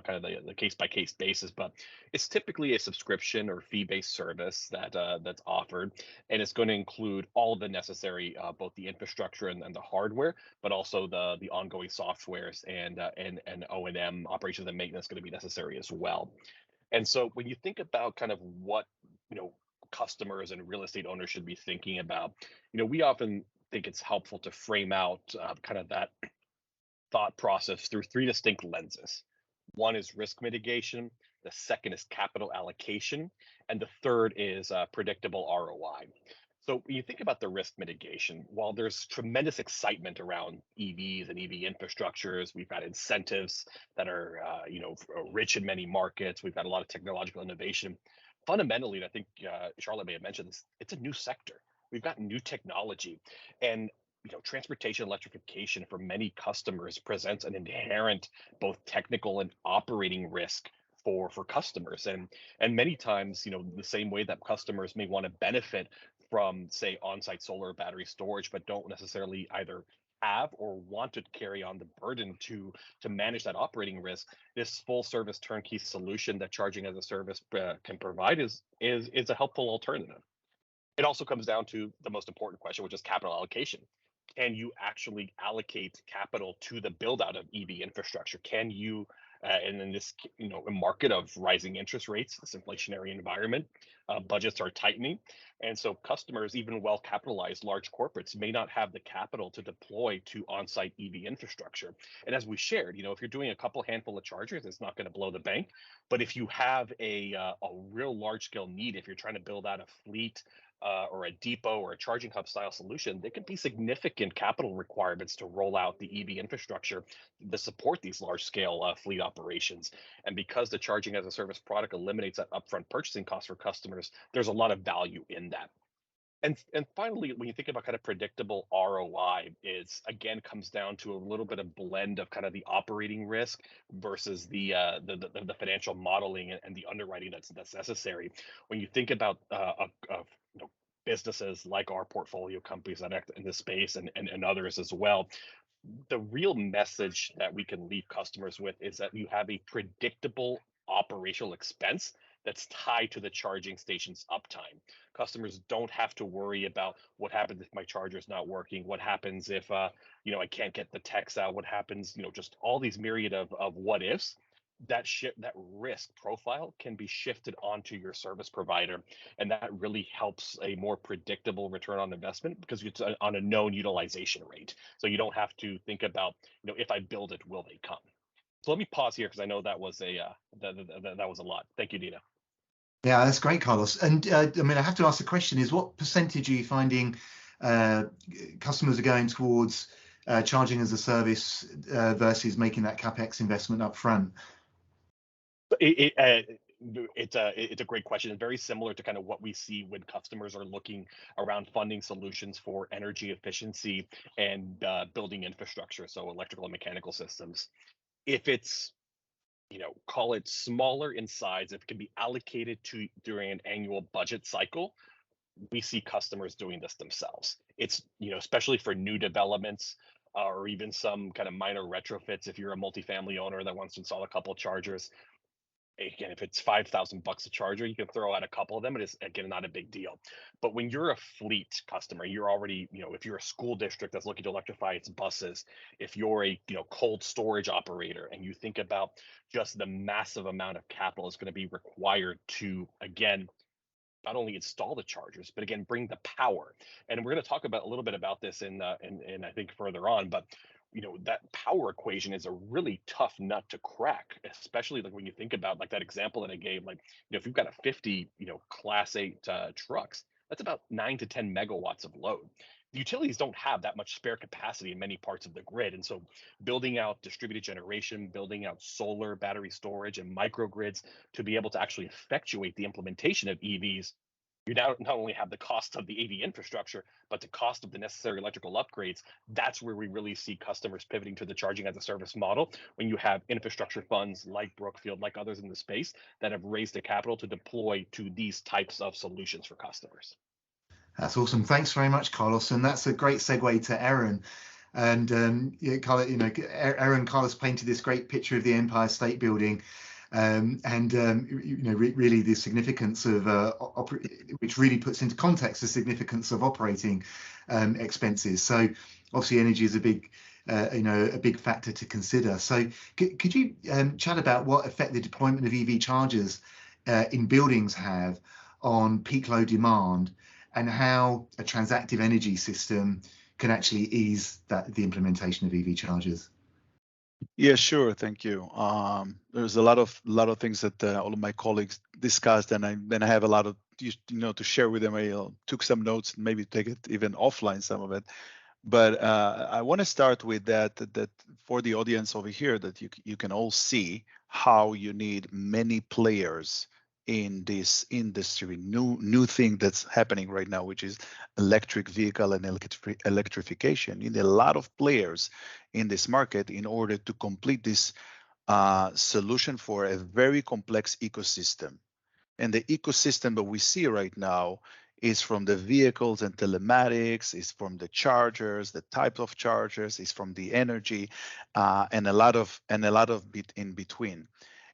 kind of the case by case basis, but it's typically a subscription or fee-based service that's offered, and it's going to include all of the necessary, both the infrastructure and the hardware, but also the ongoing softwares and O&M, operations and maintenance, going to be necessary as well. And so when you think about kind of what customers and real estate owners should be thinking about, we often think it's helpful to frame out kind of that thought process through 3 distinct lenses. One is risk mitigation, the second is capital allocation, and the third is predictable ROI. So when you think about the risk mitigation, while there's tremendous excitement around EVs and EV infrastructures, we've got incentives that are rich in many markets, we've got a lot of technological innovation. Fundamentally, and I think Charlotte may have mentioned this, it's a new sector. We've got new technology, and transportation electrification for many customers presents an inherent both technical and operating risk for customers. And many times, the same way that customers may want to benefit from, say, on-site solar battery storage, but don't necessarily either have or want to carry on the burden to manage that operating risk, this full service turnkey solution that charging as a service can provide is a helpful alternative. It also comes down to the most important question, which is capital allocation. Can you actually allocate capital to the build out of EV infrastructure? Can you, and in this a market of rising interest rates, this inflationary environment, budgets are tightening, and so customers, even well capitalized large corporates, may not have the capital to deploy to on-site EV infrastructure. And as we shared, if you're doing a handful of chargers, it's not going to blow the bank. But if you have a real large scale need, if you're trying to build out a fleet or a depot or a charging hub style solution, there can be significant capital requirements to roll out the EV infrastructure to support these large scale fleet operations. And because the charging as a service product eliminates that upfront purchasing cost for customers, there's a lot of value in that. And finally, when you think about kind of predictable ROI, is again comes down to a little bit of blend of kind of the operating risk versus the financial modeling and the underwriting that's necessary. When you think about you know, businesses like our portfolio companies that act in this space and others as well, the real message that we can leave customers with is that you have a predictable operational expense that's tied to the charging station's uptime. Customers don't have to worry about what happens if my charger is not working, what happens if you know, I can't get the techs out, what happens, you know, just all these myriad of what ifs. That risk profile can be shifted onto your service provider, and that really helps a more predictable return on investment because it's on a known utilization rate. So you don't have to think about, you know, if I build it, will they come? So let me pause here because I know that was that was a lot. Thank you, Dina. Yeah, that's great, Carlos. And I mean, I have to ask the question: is what percentage are you finding customers are going towards charging as a service versus making that capex investment up front? It's a great question. It's very similar to kind of what we see when customers are looking around funding solutions for energy efficiency and building infrastructure, so electrical and mechanical systems. If it's, you know, call it smaller in size, if it can be allocated to during an annual budget cycle, we see customers doing this themselves. It's, you know, especially for new developments or even some kind of minor retrofits. If you're a multifamily owner that wants to install a couple chargers, again, if it's $5,000 a charger, you can throw out a couple of them. It is, again, not a big deal. But when you're a fleet customer, you're already, you know, if you're a school district that's looking to electrify its buses, if you're a, you know, cold storage operator, and you think about just the massive amount of capital is going to be required to, again, not only install the chargers, but again, bring the power. And we're going to talk about a little bit about this in I think further on, but you know, that power equation is a really tough nut to crack, especially like when you think about like that example that I gave, like, you know, if you've got a 50, you know, class 8 trucks, that's about 9 to 10 megawatts of load. The utilities don't have that much spare capacity in many parts of the grid. And so building out distributed generation, building out solar, battery storage, and microgrids to be able to actually effectuate the implementation of EVs, you now not only have the cost of the AV infrastructure, but the cost of the necessary electrical upgrades. That's where we really see customers pivoting to the charging as a service model, when you have infrastructure funds like Brookfield, like others in the space, that have raised the capital to deploy to these types of solutions for customers. That's awesome. Thanks very much, Carlos. And that's a great segue to Aaron. And yeah, Carlos, you know, Aaron, Carlos painted this great picture of the Empire State Building. You know, really the significance of which really puts into context the significance of operating expenses. So obviously energy is a big you know, a big factor to consider. So could you chat about what effect the deployment of EV chargers in buildings have on peak load demand, and how a transactive energy system can actually ease the implementation of EV chargers? Yeah, sure. Thank you. There's a lot of things that all of my colleagues discussed, and I have a lot of, you know, to share with them. I took some notes, and maybe take it even offline, some of it. But I want to start with that for the audience over here, that you can all see how you need many players in this industry, new thing that's happening right now, which is electric vehicle and electrification. You need a lot of players in this market in order to complete this solution for a very complex ecosystem. And the ecosystem that we see right now is from the vehicles and telematics, is from the chargers, the type of chargers, is from the energy, and a lot of bit in between.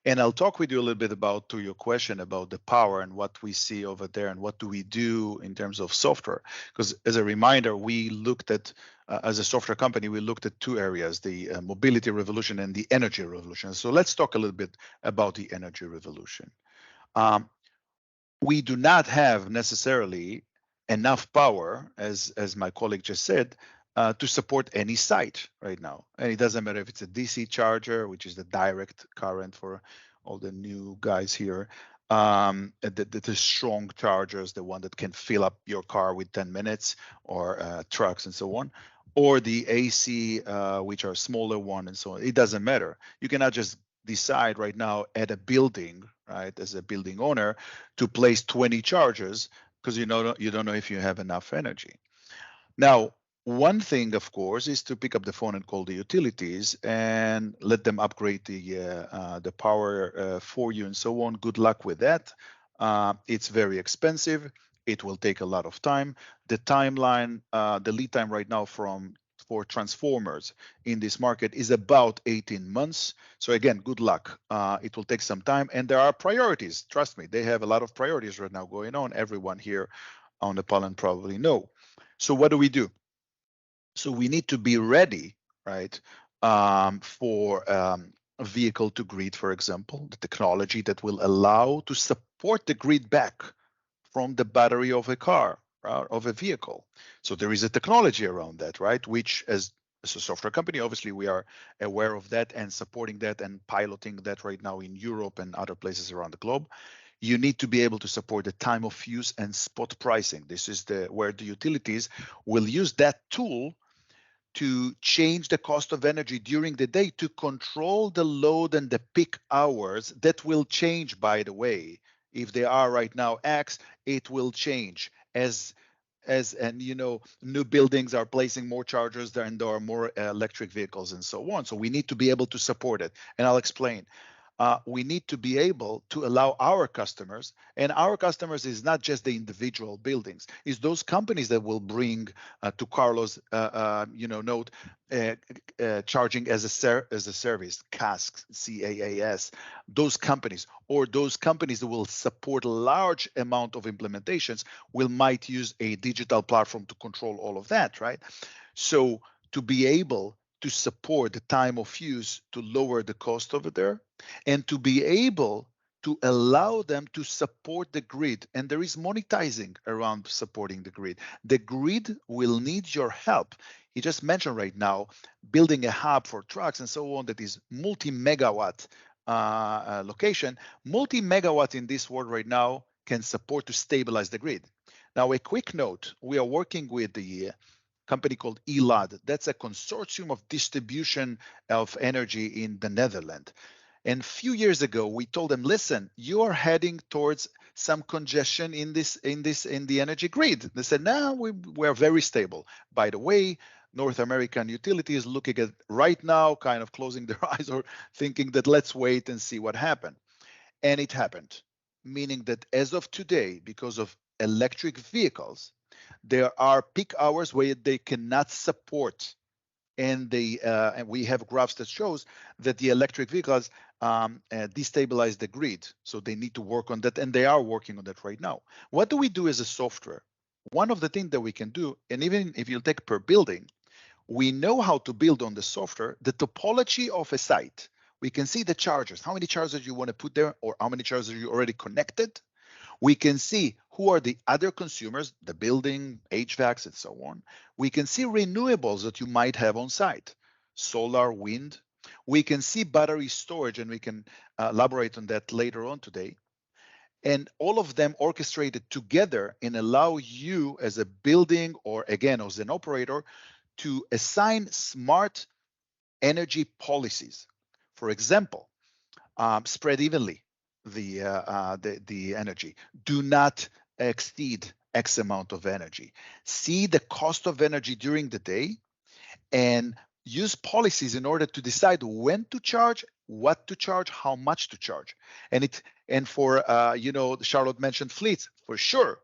And I'll talk with you a little bit about, to your question about the power and what we see over there and what do we do in terms of software. Because as a reminder, we looked at, as a software company, we looked at two areas, the mobility revolution and the energy revolution. So let's talk a little bit about the energy revolution. We do not have necessarily enough power, as my colleague just said, to support any site right now. And it doesn't matter if it's a DC charger, which is the direct current for all the new guys here, the strong chargers, the one that can fill up your car with 10 minutes, or trucks and so on, or the AC, which are smaller one and so on. It doesn't matter. You cannot just decide right now at a building, right, as a building owner, to place 20 chargers because you don't know if you have enough energy. Now, one thing, of course, is to pick up the phone and call the utilities and let them upgrade the power for you and so on. Good luck with that. It's very expensive. It will take a lot of time. The timeline, the lead time right now for transformers in this market is about 18 months. So again, good luck. It will take some time, and there are priorities. Trust me, they have a lot of priorities right now going on. Everyone here on the panel probably know. So what do? So we need to be ready, right, for a vehicle to grid, for example, the technology that will allow to support the grid back from the battery of a car, of a vehicle. So there is a technology around that, right, which as a software company, obviously we are aware of that and supporting that and piloting that right now in Europe and other places around the globe. You need to be able to support the time of use and spot pricing. This is where the utilities will use that tool to change the cost of energy during the day to control the load and the peak hours. That will change, by the way. If they are right now X, it will change as new buildings are placing more chargers there, and there are more electric vehicles and so on. So we need to be able to support it, and I'll explain. We need to be able to allow our customers, and our customers is not just the individual buildings, is those companies that will bring to Carlos, note, charging as a service, CAS, CAAS, those companies, or those companies that will support a large amount of implementations might use a digital platform to control all of that, right? So to be able to support the time of use to lower the cost over there, and to be able to allow them to support the grid. And there is monetizing around supporting the grid. The grid will need your help. He just mentioned right now, building a hub for trucks and so on that is multi-megawatt location. Multi-megawatt in this world right now can support to stabilize the grid. Now, a quick note, we are working with the company called ELAD. That's a consortium of distribution of energy in the Netherlands. And a few years ago, we told them, listen, you are heading towards some congestion in the energy grid. They said, no, we're very stable. By the way, North American utilities looking at right now, kind of closing their eyes or thinking that let's wait and see what happened. And it happened, meaning that as of today, because of electric vehicles, there are peak hours where they cannot support, and we have graphs that shows that the electric vehicles destabilize the grid. So they need to work on that, and they are working on that right now. What do we do as a software? One of the things that we can do, and even if you take per building, we know how to build on the software the topology of a site. We can see the chargers, how many chargers you want to put there, or how many chargers you already connected. We can see who are the other consumers, the building, HVACs, and so on. We can see renewables that you might have on site, solar, wind. We can see battery storage, and we can elaborate on that later on today. And all of them orchestrated together and allow you as a building, or again, as an operator, to assign smart energy policies. For example, spread evenly the energy. Do not exceed X amount of energy. See the cost of energy during the day and use policies in order to decide when to charge, what to charge, how much to charge. And for Charlotte mentioned fleets, for sure.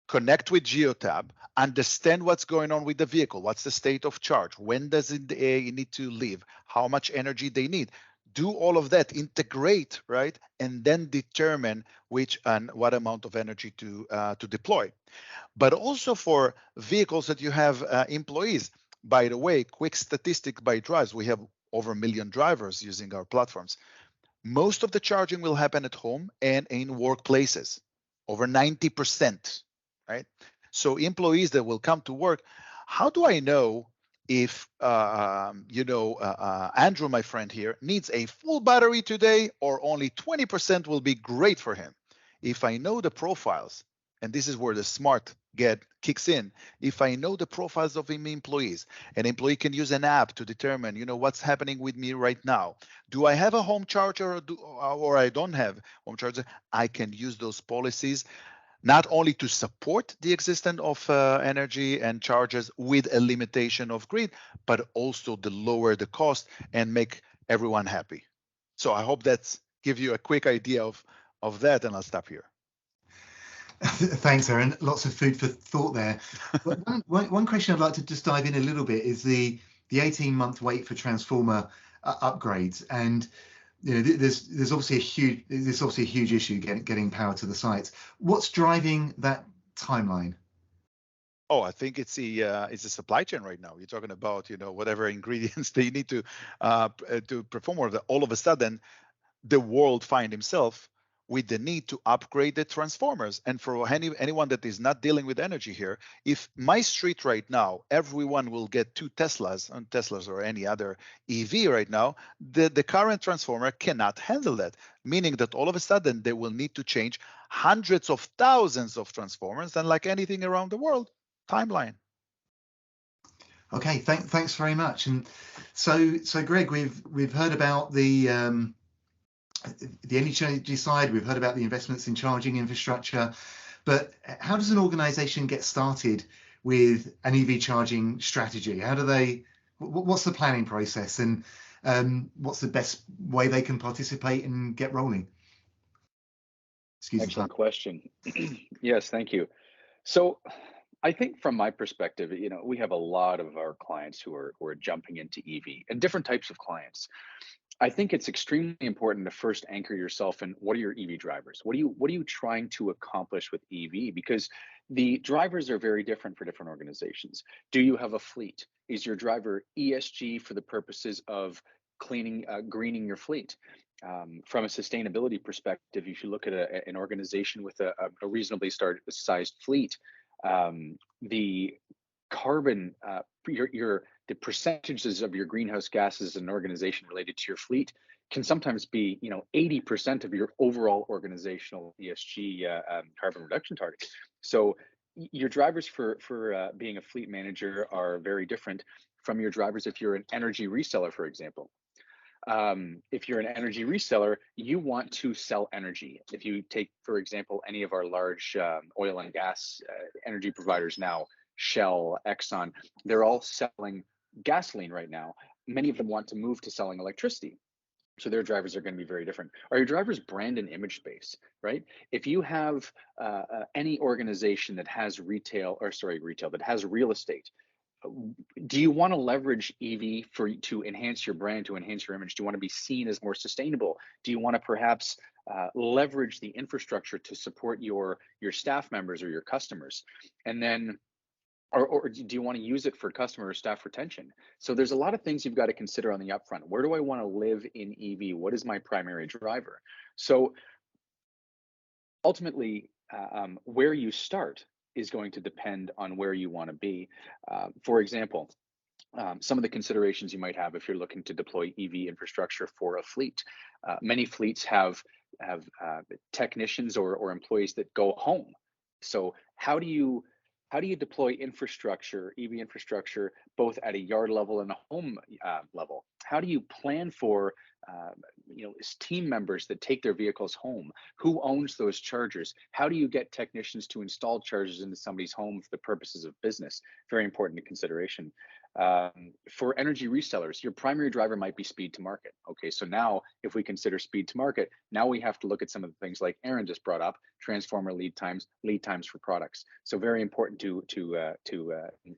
Connect with Geotab, understand what's going on with the vehicle, what's the state of charge, when does it need to leave, how much energy they need. Do all of that, integrate, right? And then determine which and what amount of energy to deploy. But also for vehicles that you have employees. By the way, quick statistic by drives, we have over 1 million drivers using our platforms. Most of the charging will happen at home and in workplaces, over 90%, right? So employees that will come to work, how do I know if Andrew, my friend here, needs a full battery today, or only 20% will be great for him? If I know the profiles, and this is where the smart get kicks in. If I know the profiles of my employees, an employee can use an app to determine, what's happening with me right now. Do I have a home charger or I don't have home charger? I can use those policies not only to support the existence of energy and charges with a limitation of grid, but also to lower the cost and make everyone happy. So I hope that's give you a quick idea of that, and I'll stop here. Thanks, Aaron. Lots of food for thought there. But one question I'd like to just dive in a little bit is the 18-month wait for transformer upgrades, and there's obviously a huge issue getting power to the sites. What's driving that timeline? Oh, I think it's the supply chain right now. You're talking about whatever ingredients they need to perform, or all of a sudden the world find himself with the need to upgrade the transformers. And for anyone that is not dealing with energy here, if my street right now, everyone will get 2 Teslas or any other EV right now, the current transformer cannot handle that, meaning that all of a sudden they will need to change hundreds of thousands of transformers, and like anything around the world, timeline. Okay, thanks very much. And so Greg, we've heard about the energy side, we've heard about the investments in charging infrastructure, but how does an organization get started with an EV charging strategy? What's the planning process, and what's the best way they can participate and get rolling? Excellent question. Yes, thank you. So I think from my perspective, we have a lot of our clients who are jumping into EV, and different types of clients. I think it's extremely important to first anchor yourself in what are your EV drivers? What are you trying to accomplish with EV? Because the drivers are very different for different organizations. Do you have a fleet? Is your driver ESG for the purposes of greening your fleet? From a sustainability perspective, if you look at an organization with a reasonably sized fleet, the carbon, the percentages of your greenhouse gases as an organization related to your fleet can sometimes be 80% of your overall organizational ESG carbon reduction targets. So your drivers for being a fleet manager are very different from your drivers if you're an energy reseller, for example. If you're an energy reseller, you want to sell energy. If you take, for example, any of our large oil and gas energy providers now, Shell, Exxon, they're all selling gasoline right now. Many of them want to move to selling electricity. So their drivers are going to be very different. Are your drivers brand and image based, right? If you have any organization that has that has real estate, do you want to leverage EV to enhance your brand, to enhance your image? Do you want to be seen as more sustainable? Do you want to perhaps leverage the infrastructure to support your staff members or your customers? And then, or do you want to use it for customer or staff retention? So there's a lot of things you've got to consider on the upfront. Where do I want to live in EV? What is my primary driver? So ultimately, where you start is going to depend on where you want to be. For example, some of the considerations you might have if you're looking to deploy EV infrastructure for a fleet. Many fleets have technicians or employees that go home. So how do you deploy infrastructure, EV infrastructure, both at a yard level and a home level? How do you plan for team members that take their vehicles home? Who owns those chargers? How do you get technicians to install chargers into somebody's home for the purposes of business? Very important consideration. For energy resellers, your primary driver might be speed to market. Okay, so now if we consider speed to market, now we have to look at some of the things like Aaron just brought up: transformer lead times for products. So very important to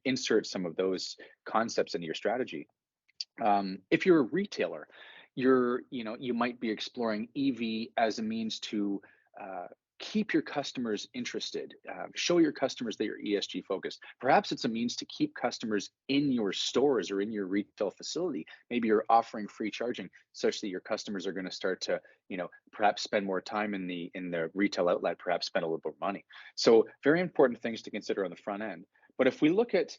insert some of those concepts into your strategy. If you're a retailer, you might be exploring EV as a means to keep your customers interested, show your customers that you're ESG focused. Perhaps it's a means to keep customers in your stores or in your retail facility. Maybe you're offering free charging such that your customers are going to start to, perhaps spend more time in the retail outlet, perhaps spend a little bit of money. So very important things to consider on the front end. But if we look at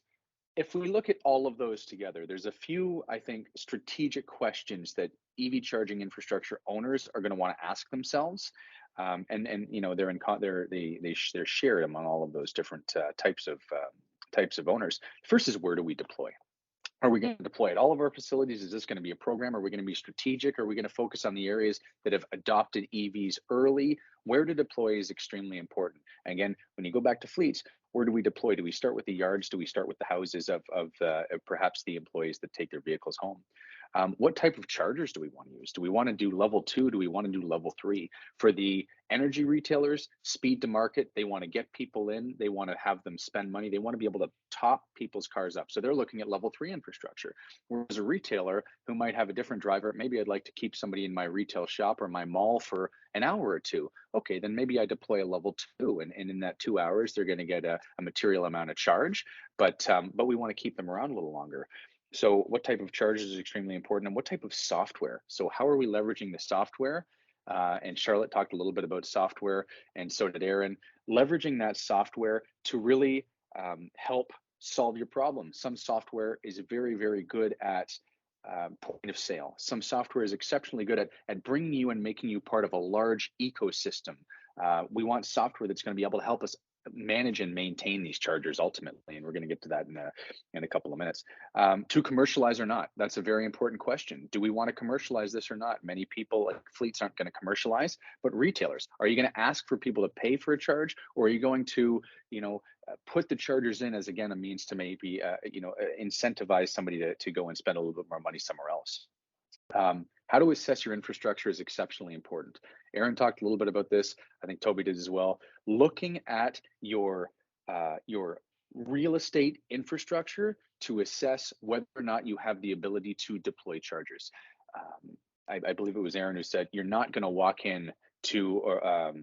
all of those together, there's a few, I think, strategic questions that EV charging infrastructure owners are going to want to ask themselves. And you know, they're shared among all of those different types of owners. First is, where do we deploy? Are we going to deploy at all of our facilities? Is this going to be a program? Are we going to be strategic? Are we going to focus on the areas that have adopted EVs early? Where to deploy is extremely important. Again, when you go back to fleets, where do we deploy? Do we start with the yards? Do we start with the houses of perhaps the employees that take their vehicles home? What type of chargers do we want to use? Do we want to do level 2? Do we want to do level 3? For the energy retailers, speed to market, they want to get people in, they want to have them spend money, they want to be able to top people's cars up. So they're looking at level 3 infrastructure. Whereas a retailer who might have a different driver, maybe I'd like to keep somebody in my retail shop or my mall for an hour or two. Okay, then maybe I deploy a level 2, and in that 2 hours, they're going to get a material amount of charge, but we want to keep them around a little longer. So what type of charges is extremely important, and what type of software? So how are we leveraging the software? And Charlotte talked a little bit about software, and so did Aaron. Leveraging that software to really help solve your problem. Some software is very, very good at point of sale. Some software is exceptionally good at bringing you and making you part of a large ecosystem. We want software that's going to be able to help us manage and maintain these chargers ultimately, and we're going to get to that in a couple of minutes. To commercialize or not, that's a very important question. Do we want to commercialize this or not? Many people, like fleets, aren't going to commercialize, but retailers, are you going to ask for people to pay for a charge, or are you going to, put the chargers in as, again, a means to maybe incentivize somebody to go and spend a little bit more money somewhere else? How to assess your infrastructure is exceptionally important. Aaron talked a little bit about this. I think Toby did as well. Looking at your real estate infrastructure to assess whether or not you have the ability to deploy chargers. I believe it was Aaron who said you're not going to walk in to, or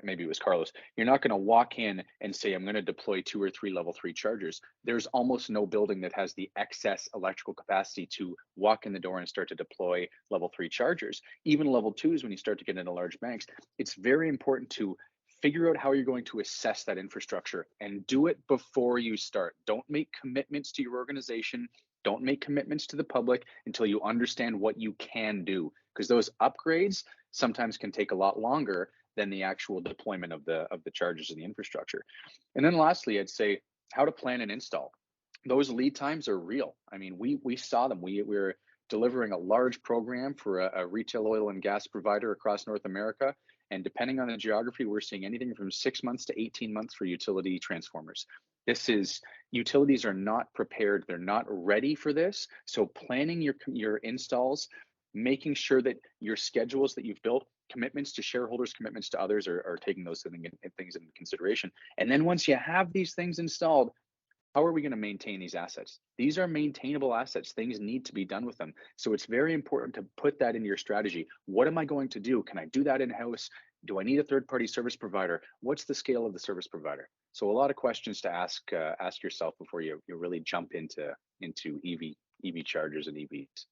maybe it was Carlos, you're not going to walk in and say, I'm going to deploy 2 or 3 level 3 chargers. There's almost no building that has the excess electrical capacity to walk in the door and start to deploy level 3 chargers. Even level 2s, when you start to get into large banks, it's very important to figure out how you're going to assess that infrastructure and do it before you start. Don't make commitments to your organization. Don't make commitments to the public until you understand what you can do, because those upgrades sometimes can take a lot longer than the actual deployment of the chargers and the infrastructure. And then lastly, I'd say how to plan and install. Those lead times are real. I mean, we saw them. We're delivering a large program for a retail oil and gas provider across North America. And depending on the geography, we're seeing anything from 6 months to 18 months for utility transformers. Utilities are not prepared. They're not ready for this. So planning your installs, making sure that your schedules that you've built, commitments to shareholders, commitments to others, are taking those things into consideration. And then once you have these things installed, how are we going to maintain these assets? These are maintainable assets. Things need to be done with them. So it's very important to put that into your strategy. What am I going to do? Can I do that in-house? Do I need a third-party service provider? What's the scale of the service provider? So a lot of questions to ask yourself before you really jump into EV chargers and EVs.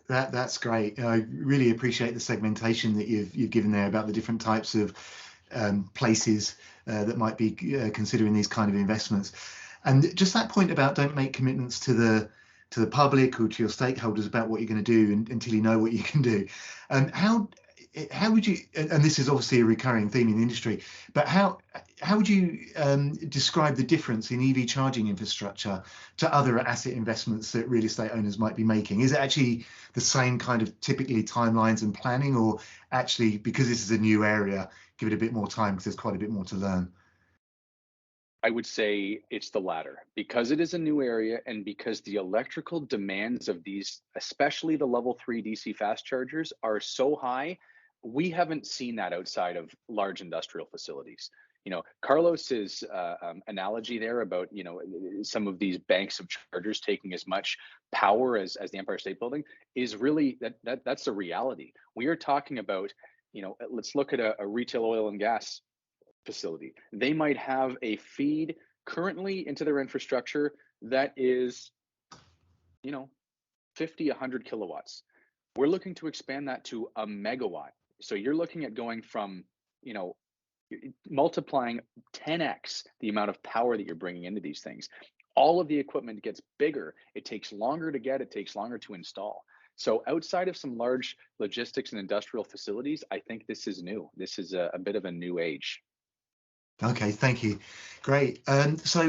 That's great. I really appreciate the segmentation that you've given there about the different types of places that might be considering these kind of investments. And just that point about don't make commitments to the public or to your stakeholders about what you're going to do until you know what you can do. How would you, and this is obviously a recurring theme in the industry, but how would you describe the difference in EV charging infrastructure to other asset investments that real estate owners might be making? Is it actually the same kind of typically timelines and planning, or actually, because this is a new area, give it a bit more time because there's quite a bit more to learn? I would say it's the latter, because it is a new area and because the electrical demands of these, especially the level 3 DC fast chargers, are so high. We haven't seen that outside of large industrial facilities. Carlos's analogy there about, some of these banks of chargers taking as much power as the Empire State Building is really, that's the reality. We are talking about, let's look at a retail oil and gas facility. They might have a feed currently into their infrastructure that is, 50, 100 kilowatts. We're looking to expand that to a megawatt. So you're looking at going from, multiplying 10x the amount of power that you're bringing into these things. All of the equipment gets bigger. It takes longer to get, it takes longer to install. So outside of some large logistics and industrial facilities, I think this is new. This is a bit of a new age. Okay, thank you. Great. So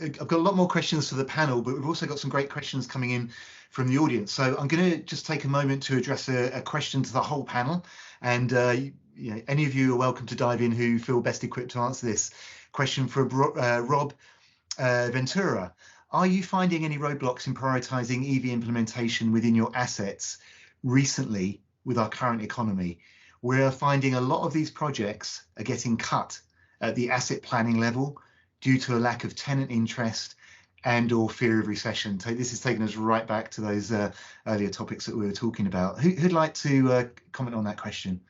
I've got a lot more questions for the panel, but we've also got some great questions coming in from the audience. So I'm going to just take a moment to address a question to the whole panel. And any of you are welcome to dive in who feel best equipped to answer this. Question for Rob Ventura. Are you finding any roadblocks in prioritizing EV implementation within your assets recently with our current economy? We're finding a lot of these projects are getting cut at the asset planning level due to a lack of tenant interest and or fear of recession. This has taken us right back to those earlier topics that we were talking about. Who'd like to comment on that question?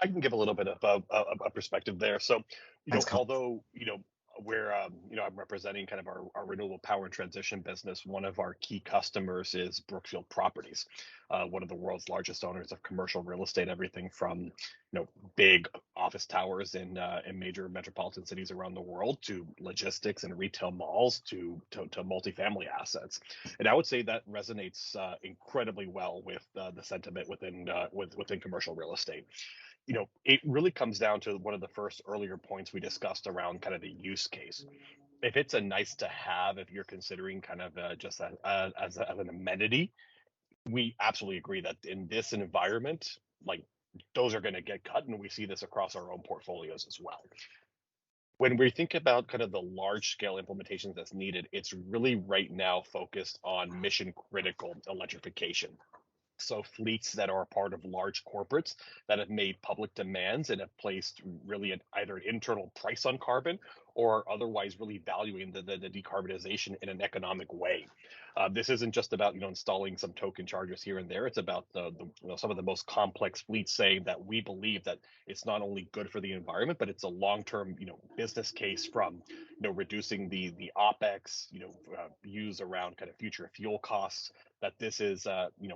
I can give a little bit of a perspective there. So, Thanks, Carl. although, we're, I'm representing kind of our renewable power and transition business. One of our key customers is Brookfield Properties, one of the world's largest owners of commercial real estate, everything from, big office towers in major metropolitan cities around the world to logistics and retail malls to multifamily assets. And I would say that resonates incredibly well with the sentiment within commercial real estate. It really comes down to one of the first earlier points we discussed around kind of the use case. If it's a nice to have, if you're considering kind of just as an amenity, we absolutely agree that in this environment, like those are going to get cut, and we see this across our own portfolios as well. When we think about kind of the large scale implementations that's needed, it's really right now focused on mission critical electrification. So fleets that are a part of large corporates that have made public demands and have placed really either an internal price on carbon or otherwise really valuing the decarbonization in an economic way. This isn't just about installing some token chargers here and there. It's about some of the most complex fleets saying that we believe that it's not only good for the environment, but it's a long-term business case from reducing the OpEx use around kind of future fuel costs. That this is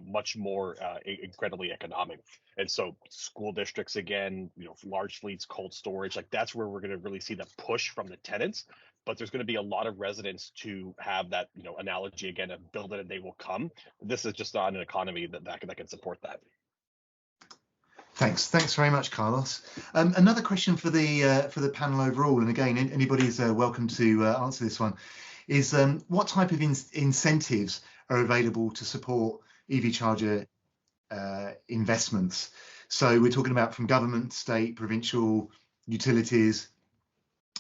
much more incredibly economic. And so school districts, again, large fleets, cold storage, like that's where we're going to really see the push from the tenants. But there's going to be a lot of residents to have that analogy again of build it and they will come. This is just not an economy that can support that. Thanks very much, Carlos. Another question for the panel overall, and again, anybody's welcome to answer this one, is what type of incentives are available to support EV charger investments? So we're talking about from government, state, provincial, utilities,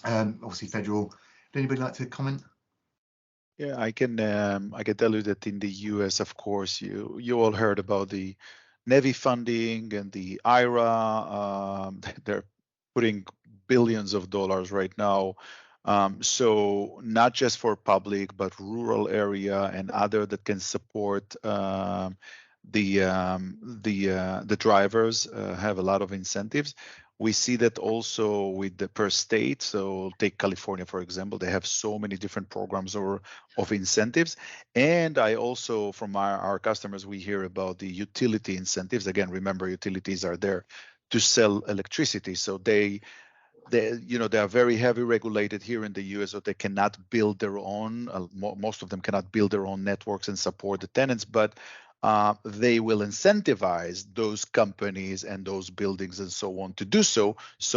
obviously federal. Would anybody like to comment? Yeah, I can tell you that in the US, of course, you all heard about the NEVI funding and the IRA. They're putting billions of dollars right now. So not just for public, but rural area and other that can support the drivers have a lot of incentives. We see that also with the per state. So take California, for example, they have so many different programs of incentives. And I also, from our customers, we hear about the utility incentives. Again, remember, utilities are there to sell electricity. So they are very heavy regulated here in the US, so they cannot build their own. Most of them cannot build their own networks and support the tenants, but they will incentivize those companies and those buildings and so on to do so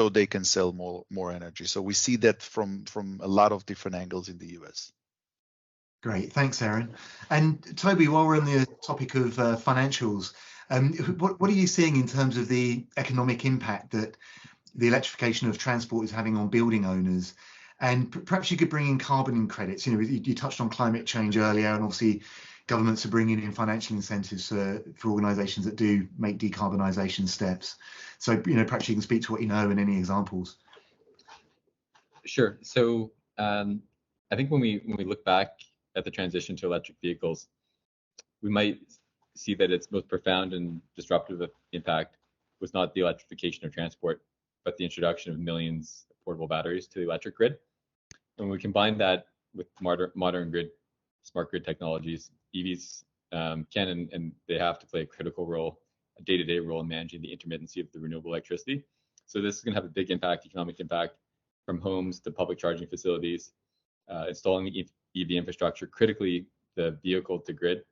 they can sell more energy. So we see that from a lot of different angles in the US. Great, thanks, Aaron. And Toby, while we're on the topic of financials, what are you seeing in terms of the economic impact that the electrification of transport is having on building owners? And perhaps you could bring in carbon credits. You touched on climate change earlier, and obviously governments are bringing in financial incentives for organisations that do make decarbonisation steps. So perhaps you can speak to what you know and any examples. Sure. So I think when we look back at the transition to electric vehicles, we might see that its most profound and disruptive impact was not the electrification of transport, but the introduction of millions of portable batteries to the electric grid. And when we combine that with modern grid, smart grid technologies, EVs can and they have to play a critical role, a day-to-day role in managing the intermittency of the renewable electricity. So this is going to have a big impact, economic impact, from homes to public charging facilities, installing EV infrastructure, critically the vehicle to grid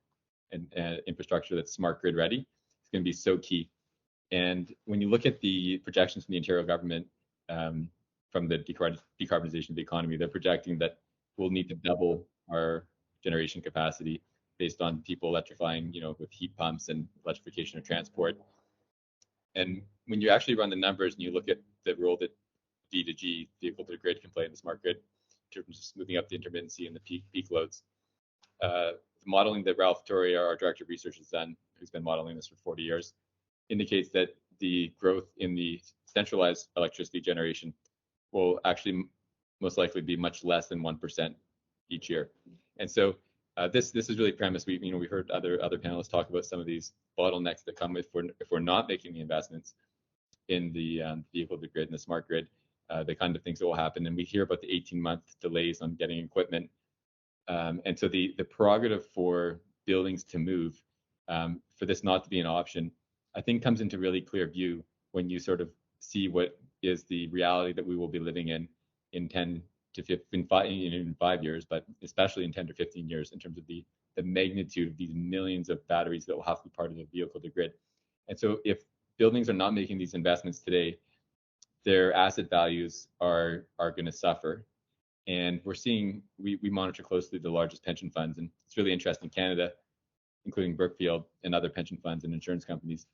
and infrastructure that's smart grid ready, is going to be so key. And when you look at the projections from the Ontario government from the decarbonization of the economy, they're projecting that we'll need to double our generation capacity based on people electrifying, with heat pumps and electrification of transport. And when you actually run the numbers and you look at the role that V2G, vehicle to the grid, can play in the smart grid, in terms of smoothing up the intermittency and the peak loads, the modeling that Ralph Torre, our director of research, has done, who's been modeling this for 40 years, indicates that the growth in the centralized electricity generation will actually most likely be much less than 1% each year. And so this is really premise. We heard other panelists talk about some of these bottlenecks that come if we're not making the investments in the vehicle to grid and the smart grid, the kind of things that will happen. And we hear about the 18-month delays on getting equipment. And so the prerogative for buildings to move, for this not to be an option, I think comes into really clear view when you sort of see what is the reality that we will be living in 10 to 15, in 5 years, but especially in 10 to 15 years, in terms of the magnitude of these millions of batteries that will have to be part of the vehicle to grid. And so if buildings are not making these investments today, their asset values are going to suffer. And we're seeing, we monitor closely the largest pension funds, and it's really interesting. Canada, including Brookfield and other pension funds and insurance companies,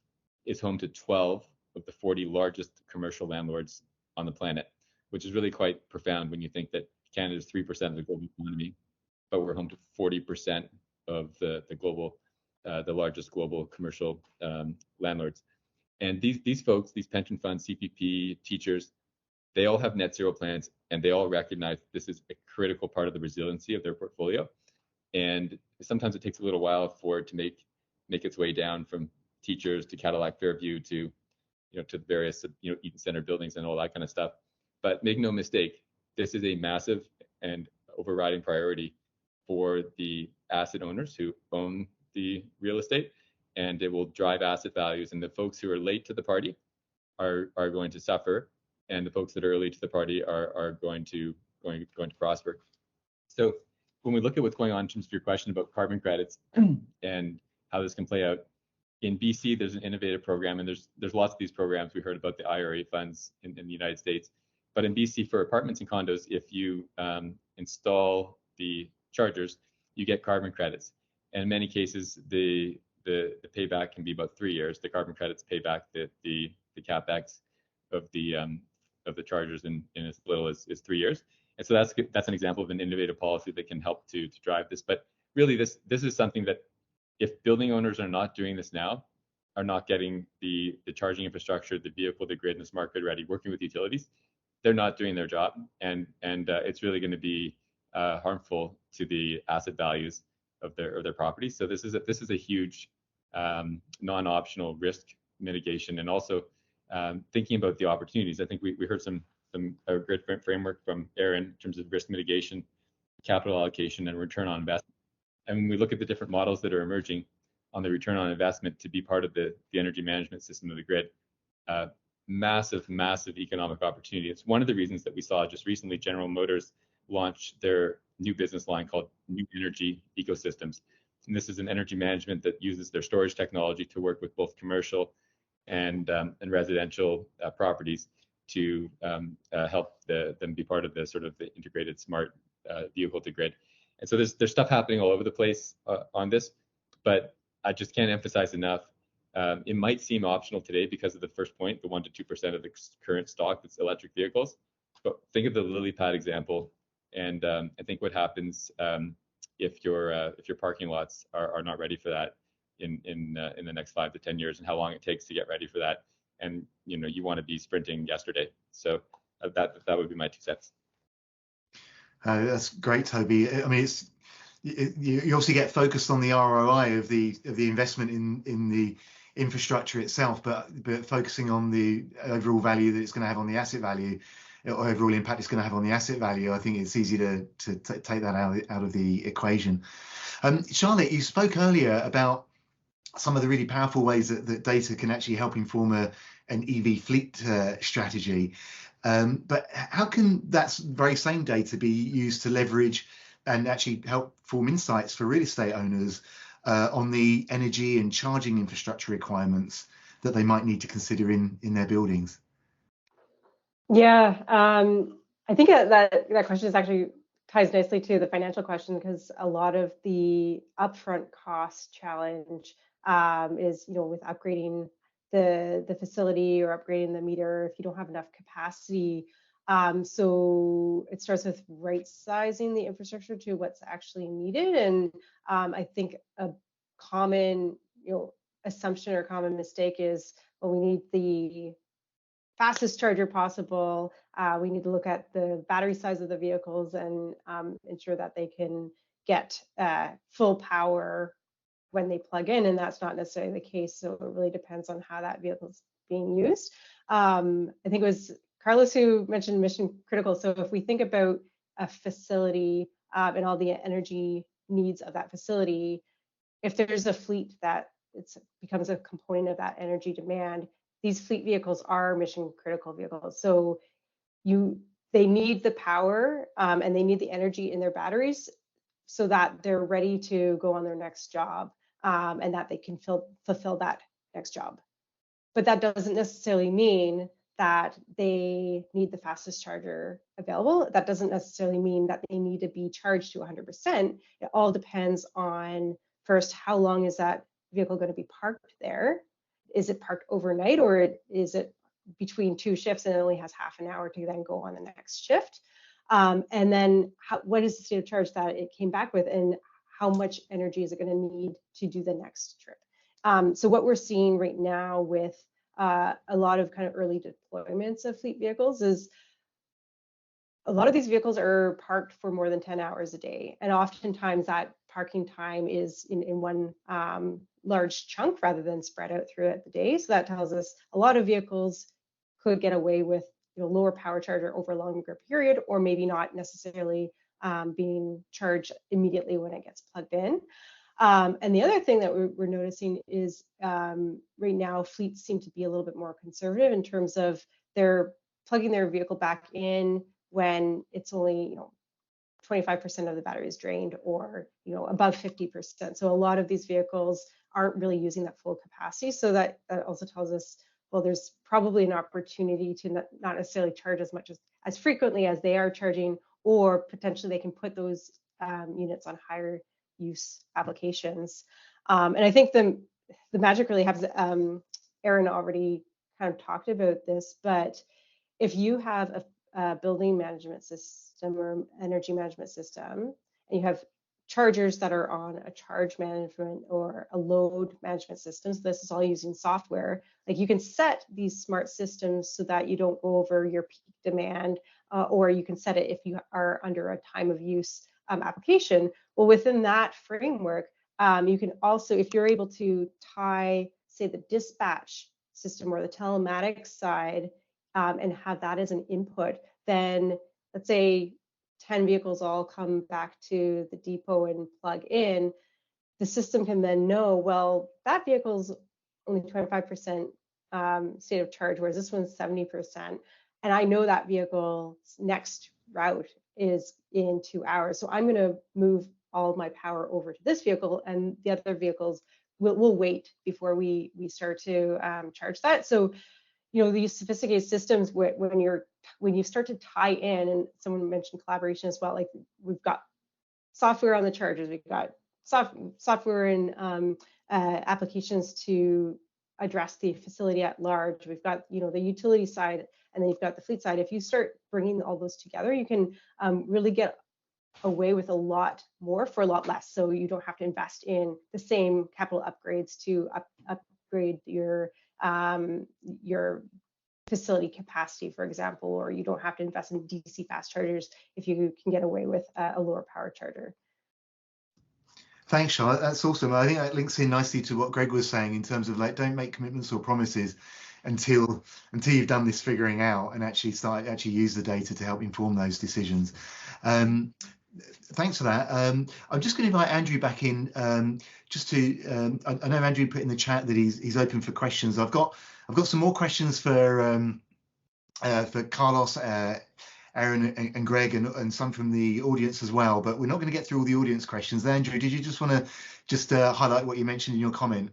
is home to 12 of the 40 largest commercial landlords on the planet, which is really quite profound when you think that Canada is 3% of the global economy, but we're home to 40% of the global, the largest global commercial landlords. And these folks, these pension funds, CPP, teachers, they all have net zero plans, and they all recognize this is a critical part of the resiliency of their portfolio. And sometimes it takes a little while for it to make its way down from teachers to Cadillac Fairview to to the various Eaton Center buildings and all that kind of stuff. But make no mistake, this is a massive and overriding priority for the asset owners who own the real estate, and it will drive asset values. And the folks who are late to the party are going to suffer, and the folks that are early to the party are going to prosper. So when we look at what's going on in terms of your question about carbon credits and how this can play out, in BC, there's an innovative program, and there's lots of these programs. We heard about the IRA funds in the United States, but in BC, for apartments and condos, if you install the chargers, you get carbon credits. And in many cases, the payback can be about 3 years. The carbon credits pay back the capex of the chargers in as little as 3 years. And so that's an example of an innovative policy that can help to drive this. But really, this is something that, if building owners are not doing this now, are not getting the charging infrastructure, the vehicle, the grid, and the smart grid ready, working with utilities, they're not doing their job, and it's really going to be harmful to the asset values of their properties. So this is a huge non-optional risk mitigation, and also thinking about the opportunities. I think we heard some grid framework from Aaron in terms of risk mitigation, capital allocation, and return on investment. And when we look at the different models that are emerging on the return on investment to be part of the energy management system of the grid, massive economic opportunity. It's one of the reasons that we saw just recently General Motors launch their new business line called New Energy Ecosystems. And this is an energy management that uses their storage technology to work with both commercial and residential properties to help them be part of the sort of the integrated smart vehicle to grid. And so there's stuff happening all over the place on this, but I just can't emphasize enough. It might seem optional today because of the first point, the 1 to 2% of the current stock that's electric vehicles. But think of the lily pad example, and I think what happens if your parking lots are not ready for that in the next 5 to 10 years, and how long it takes to get ready for that. And you want to be sprinting yesterday. So that would be my 2 cents. That's great, Toby. I mean, you obviously get focused on the ROI of the investment in the infrastructure itself, but focusing on the overall value that it's going to have on the asset value, or overall impact it's going to have on the asset value. I think it's easy to take that out of the equation. Charlotte, you spoke earlier about some of the really powerful ways that data can actually help inform an EV fleet strategy. But how can that very same data be used to leverage and actually help form insights for real estate owners on the energy and charging infrastructure requirements that they might need to consider in their buildings? Yeah, I think that question is actually ties nicely to the financial question, because a lot of the upfront cost challenge is, with upgrading the facility or upgrading the meter if you don't have enough capacity. So it starts with right sizing the infrastructure to what's actually needed. And I think a common, assumption or common mistake is, well, we need the fastest charger possible. We need to look at the battery size of the vehicles and ensure that they can get full power when they plug in, and that's not necessarily the case. So it really depends on how that vehicle is being used. I think it was Carlos who mentioned mission critical. So if we think about a facility and all the energy needs of that facility, if there's a fleet that becomes a component of that energy demand, these fleet vehicles are mission critical vehicles. So they need the power and they need the energy in their batteries so that they're ready to go on their next job and that they can fulfill that next job. But that doesn't necessarily mean that they need the fastest charger available. That doesn't necessarily mean that they need to be charged to 100%. It all depends on, first, how long is that vehicle going to be parked there? Is it parked overnight, or is it between two shifts and it only has half an hour to then go on the next shift? And then what is the state of charge that it came back with, and how much energy is it going to need to do the next trip? So what we're seeing right now with a lot of kind of early deployments of fleet vehicles is a lot of these vehicles are parked for more than 10 hours a day. And oftentimes that parking time is in one large chunk rather than spread out throughout the day. So that tells us a lot of vehicles could get away with lower power charger over a longer period, or maybe not necessarily being charged immediately when it gets plugged in. And the other thing that we're noticing is right now fleets seem to be a little bit more conservative in terms of they're plugging their vehicle back in when it's only 25% of the battery is drained, or above 50%. So a lot of these vehicles aren't really using that full capacity. So that also tells us, well, there's probably an opportunity to not necessarily charge as frequently as they are charging, or potentially they can put those units on higher use applications. And I think the magic really happens. Aaron already kind of talked about this, but if you have a building management system or energy management system, and you have chargers that are on a charge management or a load management system, so this is all using software, like you can set these smart systems so that you don't go over your peak demand, or you can set it if you are under a time of use application. Well, within that framework, you can also, if you're able to tie, say, the dispatch system or the telematics side and have that as an input, then let's say 10 vehicles all come back to the depot and plug in, the system can then know, well, that vehicle's only 25% state of charge, whereas this one's 70%. And I know that vehicle's next route is in 2 hours. So I'm going to move all of my power over to this vehicle, and the other vehicles will wait before we start to charge that. So, these sophisticated systems, when you start to tie in, and someone mentioned collaboration as well, like we've got software on the chargers, we've got software and applications to address the facility at large. We've got, the utility side, and then you've got the fleet side. If you start bringing all those together, you can really get away with a lot more for a lot less. So you don't have to invest in the same capital upgrades to upgrade your facility capacity, for example, or you don't have to invest in DC fast chargers if you can get away with a lower power charger. Thanks, Charlotte. That's awesome. I think that links in nicely to what Greg was saying in terms of like, don't make commitments or promises until you've done this figuring out and actually use the data to help inform those decisions. Thanks for that. I'm just going to invite Andrew back in. I know Andrew put in the chat that he's open for questions. I've got some more questions for Carlos Aaron and Greg and some from the audience as well, but we're not going to get through all the audience questions. Andrew, did you just want to highlight what you mentioned in your comment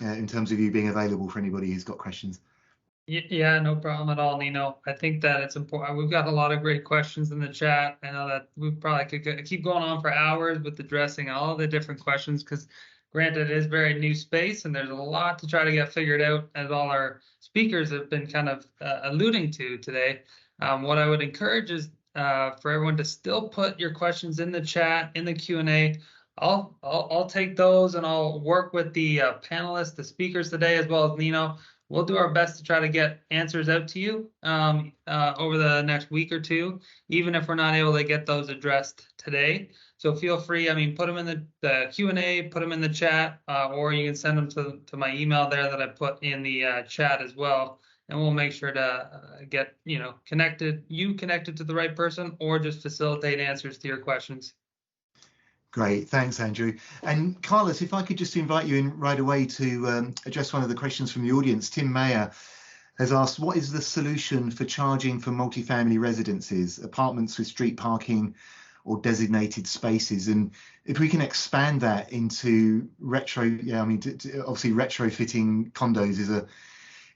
in terms of you being available for anybody who's got questions? Yeah, no problem at all, Nino. I think that it's important. We've got a lot of great questions in the chat. I know that we probably could keep going on for hours with addressing all the different questions because, granted, it is very new space and there's a lot to try to get figured out, as all our speakers have been kind of alluding to today. What I would encourage is for everyone to still put your questions in the chat, in the Q&A. I'll take those and I'll work with the panelists, the speakers today, as well as Nino. We'll do our best to try to get answers out to you over the next week or two, even if we're not able to get those addressed today. So feel free, I mean, put them in the Q&A, put them in the chat, or you can send them to my email there that I put in the chat as well. And we'll make sure to get, connected to the right person, or just facilitate answers to your questions. Great, thanks, Andrew. And Carlos, if I could just invite you in right away to address one of the questions from the audience. Tim Mayer has asked, what is the solution for charging for multifamily residences, apartments with street parking or designated spaces? And if we can expand that into obviously retrofitting condos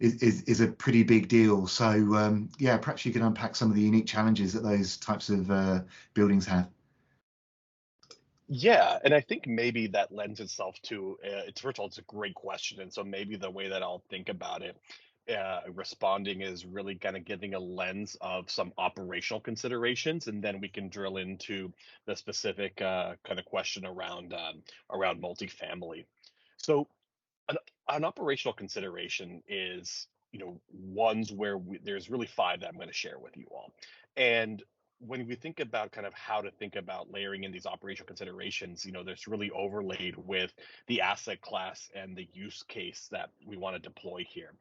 is a pretty big deal. So perhaps you could unpack some of the unique challenges that those types of buildings have. Yeah, and I think maybe that lends itself to first of all, it's a great question, and so maybe the way that I'll think about it, responding is really kind of giving a lens of some operational considerations, and then we can drill into the specific kind of question around multifamily. So, an operational consideration is ones where there's really five that I'm going to share with you all, and when we think about kind of how to think about layering in these operational considerations, there's really overlaid with the asset class and the use case that we want to deploy here.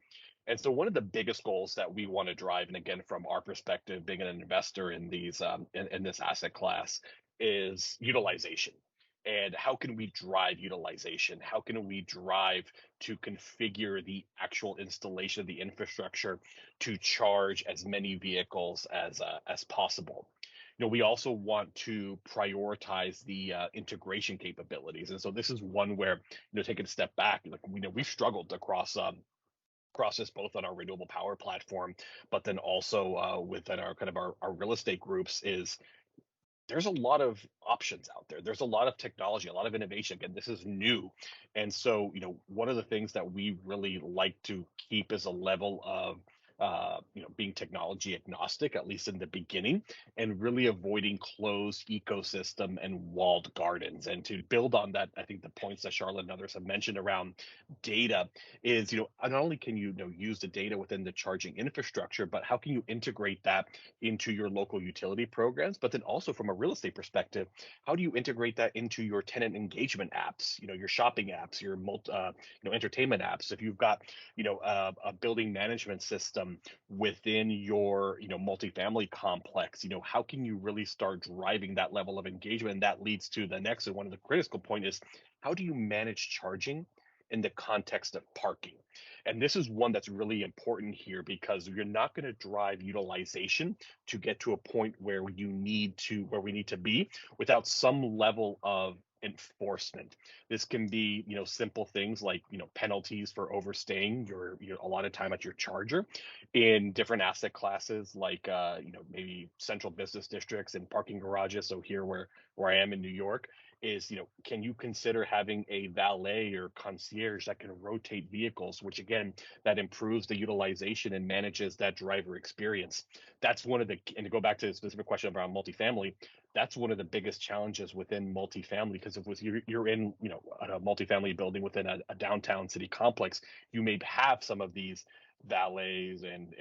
And so one of the biggest goals that we want to drive, and again, from our perspective, being an investor in these in this asset class, is utilization. And how can we drive utilization? How can we drive to configure the actual installation of the infrastructure to charge as many vehicles as possible? We also want to prioritize the integration capabilities, and so this is one where taking a step back, we've struggled across this both on our renewable power platform, but then also within our kind of our real estate groups is. There's a lot of options out there. There's a lot of technology, a lot of innovation. Again, this is new. And so, one of the things that we really like to keep is a level of, being technology agnostic, at least in the beginning, and really avoiding closed ecosystem and walled gardens. And to build on that, I think the points that Charlotte and others have mentioned around data is, not only can you, use the data within the charging infrastructure, but how can you integrate that into your local utility programs? But then also from a real estate perspective, how do you integrate that into your tenant engagement apps, your shopping apps, your entertainment apps? If you've got, a building management system within your, multifamily complex, how can you really start driving that level of engagement? And that leads to the next, and one of the critical point is, how do you manage charging in the context of parking? And this is one that's really important here, because you're not going to drive utilization to get to a point where we need to be without some level of enforcement. This can be, simple things like, penalties for overstaying your a lot of time at your charger in different asset classes, like, maybe central business districts and parking garages. So here where I am in New York is, can you consider having a valet or concierge that can rotate vehicles, which again, that improves the utilization and manages that driver experience. That's one of the, and to go back to the specific question around multifamily, that's one of the biggest challenges within multifamily, because if you're in, a multifamily building within a downtown city complex, you may have some of these valets and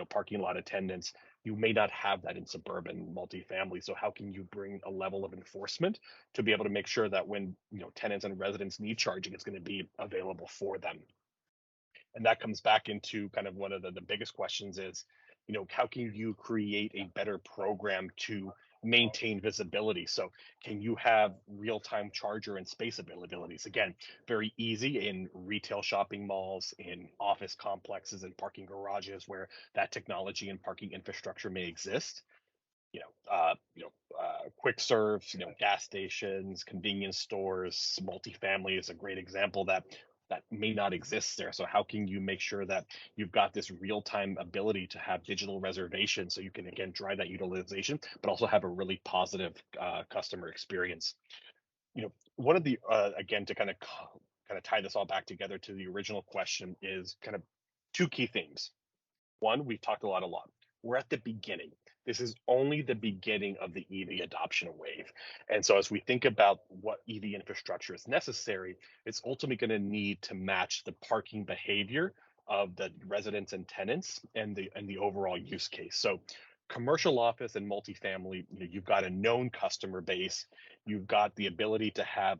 parking lot attendants. You may not have that in suburban multifamily. So how can you bring a level of enforcement to be able to make sure that when tenants and residents need charging, it's going to be available for them? And that comes back into kind of one of the biggest questions is, how can you create a better program to maintain visibility? So can you have real-time charger and space availabilities? Again, very easy in retail shopping malls, in office complexes and parking garages where that technology and parking infrastructure may exist. quick serves, gas stations, convenience stores, multifamily is a great example that may not exist there. So how can you make sure that you've got this real-time ability to have digital reservations so you can again drive that utilization, but also have a really positive customer experience? One of the again, to kind of tie this all back together to the original question, is kind of two key themes. One, we've talked a lot. We're at the beginning. This is only the beginning of the EV adoption wave. And so as we think about what EV infrastructure is necessary, it's ultimately going to need to match the parking behavior of the residents and tenants and the overall use case. So commercial office and multifamily, you've got a known customer base. You've got the ability to have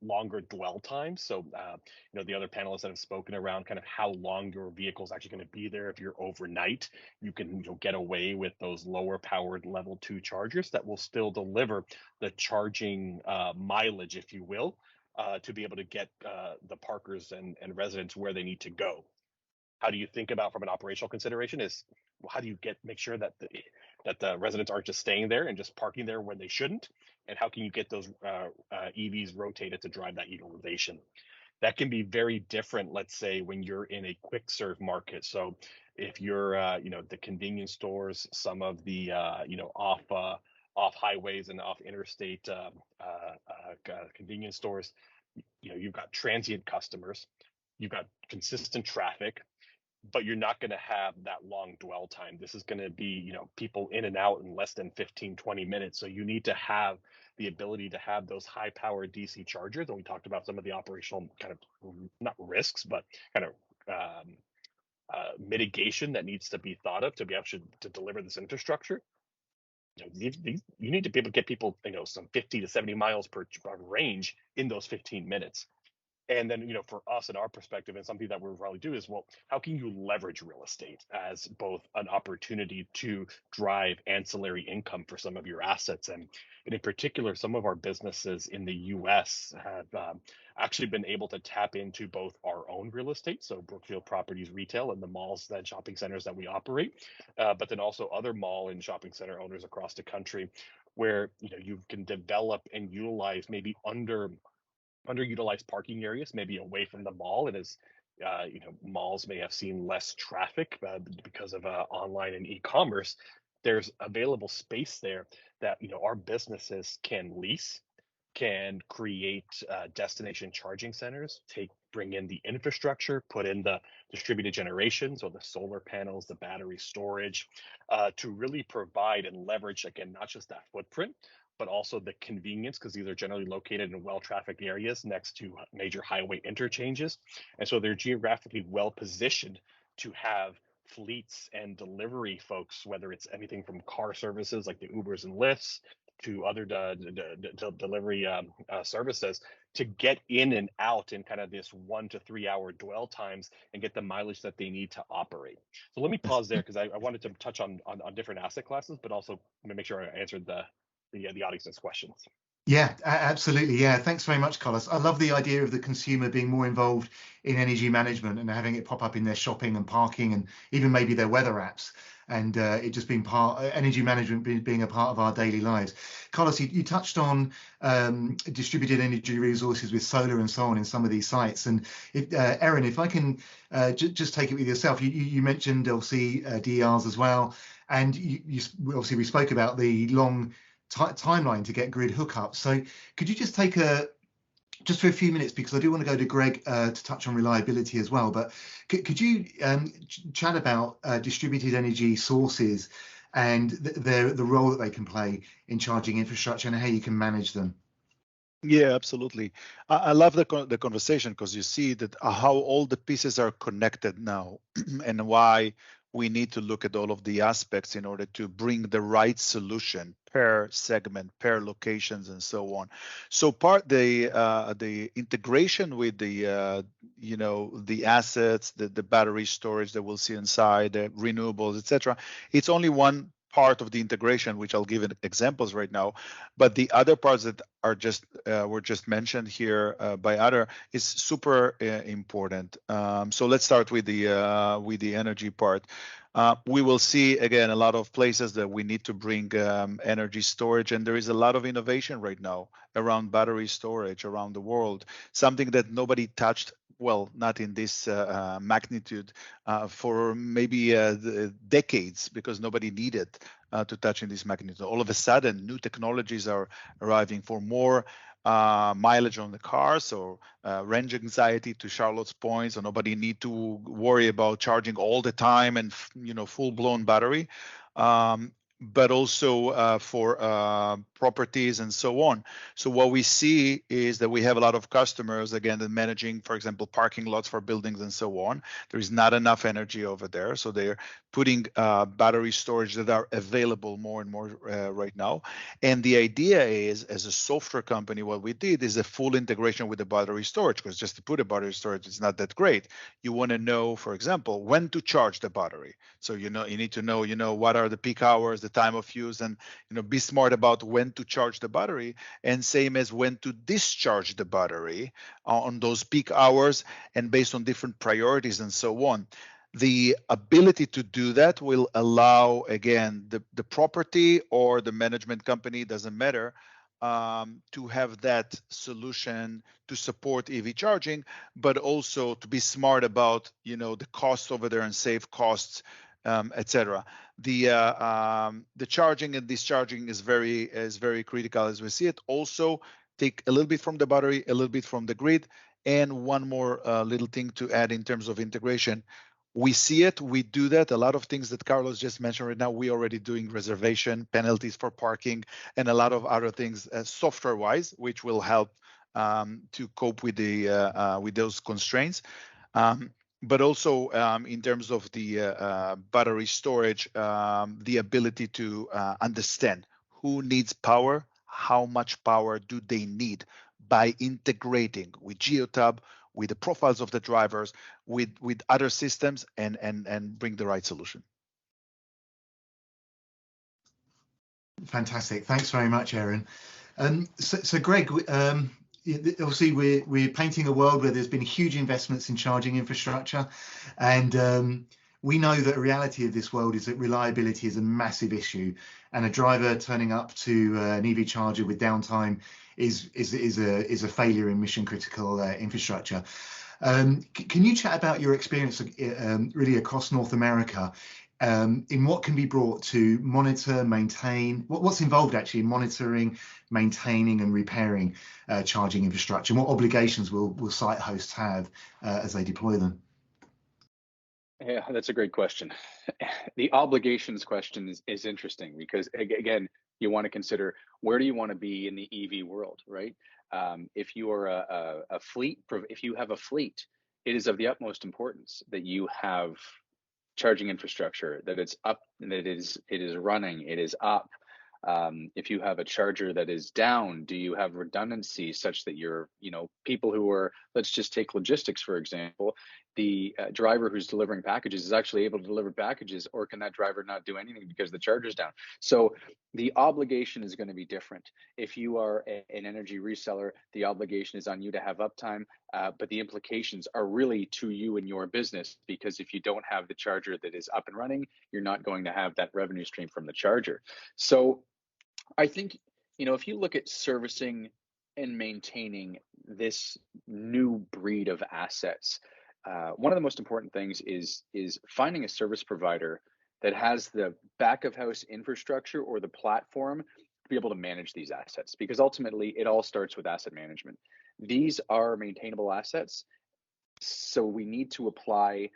longer dwell times. So, the other panelists that have spoken around kind of how long your vehicle is actually going to be there. If you're overnight, you can get away with those lower powered level 2 chargers that will still deliver the charging mileage, if you will, to be able to get the parkers and residents where they need to go. How do you think about, from an operational consideration, is how do you make sure that the residents aren't just staying there and just parking there when they shouldn't, and how can you get those EVs rotated to drive that utilization? That can be very different, let's say, when you're in a quick serve market. So if you're the convenience stores, some of the off highways and off interstate convenience stores, you've got transient customers, you've got consistent traffic, but you're not going to have that long dwell time. This is going to be, people in and out in less than 15, 20 minutes. So you need to have the ability to have those high powered DC chargers. And we talked about some of the operational kind of, not risks, but kind of mitigation that needs to be thought of to be able to deliver this infrastructure. You need to be able to get people, some 50 to 70 miles per range in those 15 minutes. And then, for us and our perspective, and something that we'll probably do is, well, how can you leverage real estate as both an opportunity to drive ancillary income for some of your assets? And in particular, some of our businesses in the US have actually been able to tap into both our own real estate, so Brookfield Properties Retail and the malls and shopping centers that we operate, but then also other mall and shopping center owners across the country, where you can develop and utilize maybe underutilized parking areas, maybe away from the mall. And as malls may have seen less traffic because of online and e-commerce, there's available space there that our businesses can lease, can create destination charging centers, bring in the infrastructure, put in the distributed generation, so the solar panels, the battery storage, to really provide and leverage, again, not just that footprint, but also the convenience, because these are generally located in well-trafficked areas next to major highway interchanges. And so they're geographically well positioned to have fleets and delivery folks, whether it's anything from car services like the Ubers and Lyfts to other delivery services, to get in and out in kind of this 1 to 3 hour dwell times and get the mileage that they need to operate. So let me pause there, because I wanted to touch on different asset classes, but also make sure I answered the audience's questions. Yeah, absolutely. Yeah, thanks very much, Carlos. I love the idea of the consumer being more involved in energy management and having it pop up in their shopping and parking and even maybe their weather apps, and it just being energy management being a part of our daily lives. Carlos, you touched on distributed energy resources with solar and so on in some of these sites. And Erin, if I can just take it with yourself, you mentioned obviously DERs as well, and you obviously we spoke about the long timeline to get grid hookup. So could you just take just for a few minutes, because I do want to go to Greg to touch on reliability as well, but could you chat about distributed energy sources and the role that they can play in charging infrastructure and how you can manage them? Yeah, absolutely. I love the conversation, because you see that how all the pieces are connected now and why we need to look at all of the aspects in order to bring the right solution per segment, per locations, and so on. So the integration with the the assets, the battery storage that we'll see inside, the renewables, etc. It's only one part of the integration, which I'll give examples right now. But the other parts that are just were just mentioned here by other is super important. So let's start with the energy part. We will see again a lot of places that we need to bring energy storage, and there is a lot of innovation right now around battery storage around the world. Something that nobody touched, well, not in this magnitude, for maybe decades, because nobody needed to touch in this magnitude. All of a sudden, new technologies are arriving for more mileage on the car, so range anxiety to Charlotte's point, so nobody need to worry about charging all the time and full-blown battery. But also for properties and so on. So what we see is that we have a lot of customers, again, that managing, for example, parking lots for buildings and so on. There is not enough energy over there. So they're putting battery storage that are available more and more right now. And the idea is, as a software company, what we did is a full integration with the battery storage, because just to put a battery storage is not that great. You want to know, for example, when to charge the battery. So you need to know, what are the peak hours, the time of use, and be smart about when to charge the battery, and same as when to discharge the battery on those peak hours and based on different priorities and so on. The ability to do that will allow, again, the property or the management company, doesn't matter, to have that solution to support EV charging, but also to be smart about the costs over there and save costs, etc. The charging and discharging is very critical as we see it. Also, take a little bit from the battery, a little bit from the grid, and one more little thing to add in terms of integration. We see it, we do that. A lot of things that Carlos just mentioned right now, we already doing reservation, penalties for parking, and a lot of other things software-wise, which will help to cope with those constraints. But also in terms of the battery storage, the ability to understand who needs power, how much power do they need, by integrating with Geotab, with the profiles of the drivers, with other systems, and bring the right solution. Fantastic. Thanks very much, Aaron. So Greg, obviously we're painting a world where there's been huge investments in charging infrastructure, and we know that a reality of this world is that reliability is a massive issue, and a driver turning up to an EV charger with downtime is a failure in mission critical infrastructure. Can you chat about your experience really across North America in what can be brought to monitor, maintain, what's involved actually in monitoring, maintaining and repairing charging infrastructure, and what obligations will site hosts have as they deploy them? Yeah, that's a great question. The obligations question is interesting because, again, you want to consider where do you want to be in the EV world, right? If you are a fleet, if you have a fleet, it is of the utmost importance that you have charging infrastructure, that it's up, that it is running, it is up. If you have a charger that is down, do you have redundancy such that your people who are, let's just take logistics for example, the driver who's delivering packages is actually able to deliver packages, or can that driver not do anything because the charger's down? So the obligation is going to be different. If you are an energy reseller, the obligation is on you to have uptime, but the implications are really to you and your business, because if you don't have the charger that is up and running, you're not going to have that revenue stream from the charger. So I think, if you look at servicing and maintaining this new breed of assets, one of the most important things is finding a service provider that has the back of house infrastructure or the platform to be able to manage these assets, because ultimately it all starts with asset management. These are maintainable assets, so we need to apply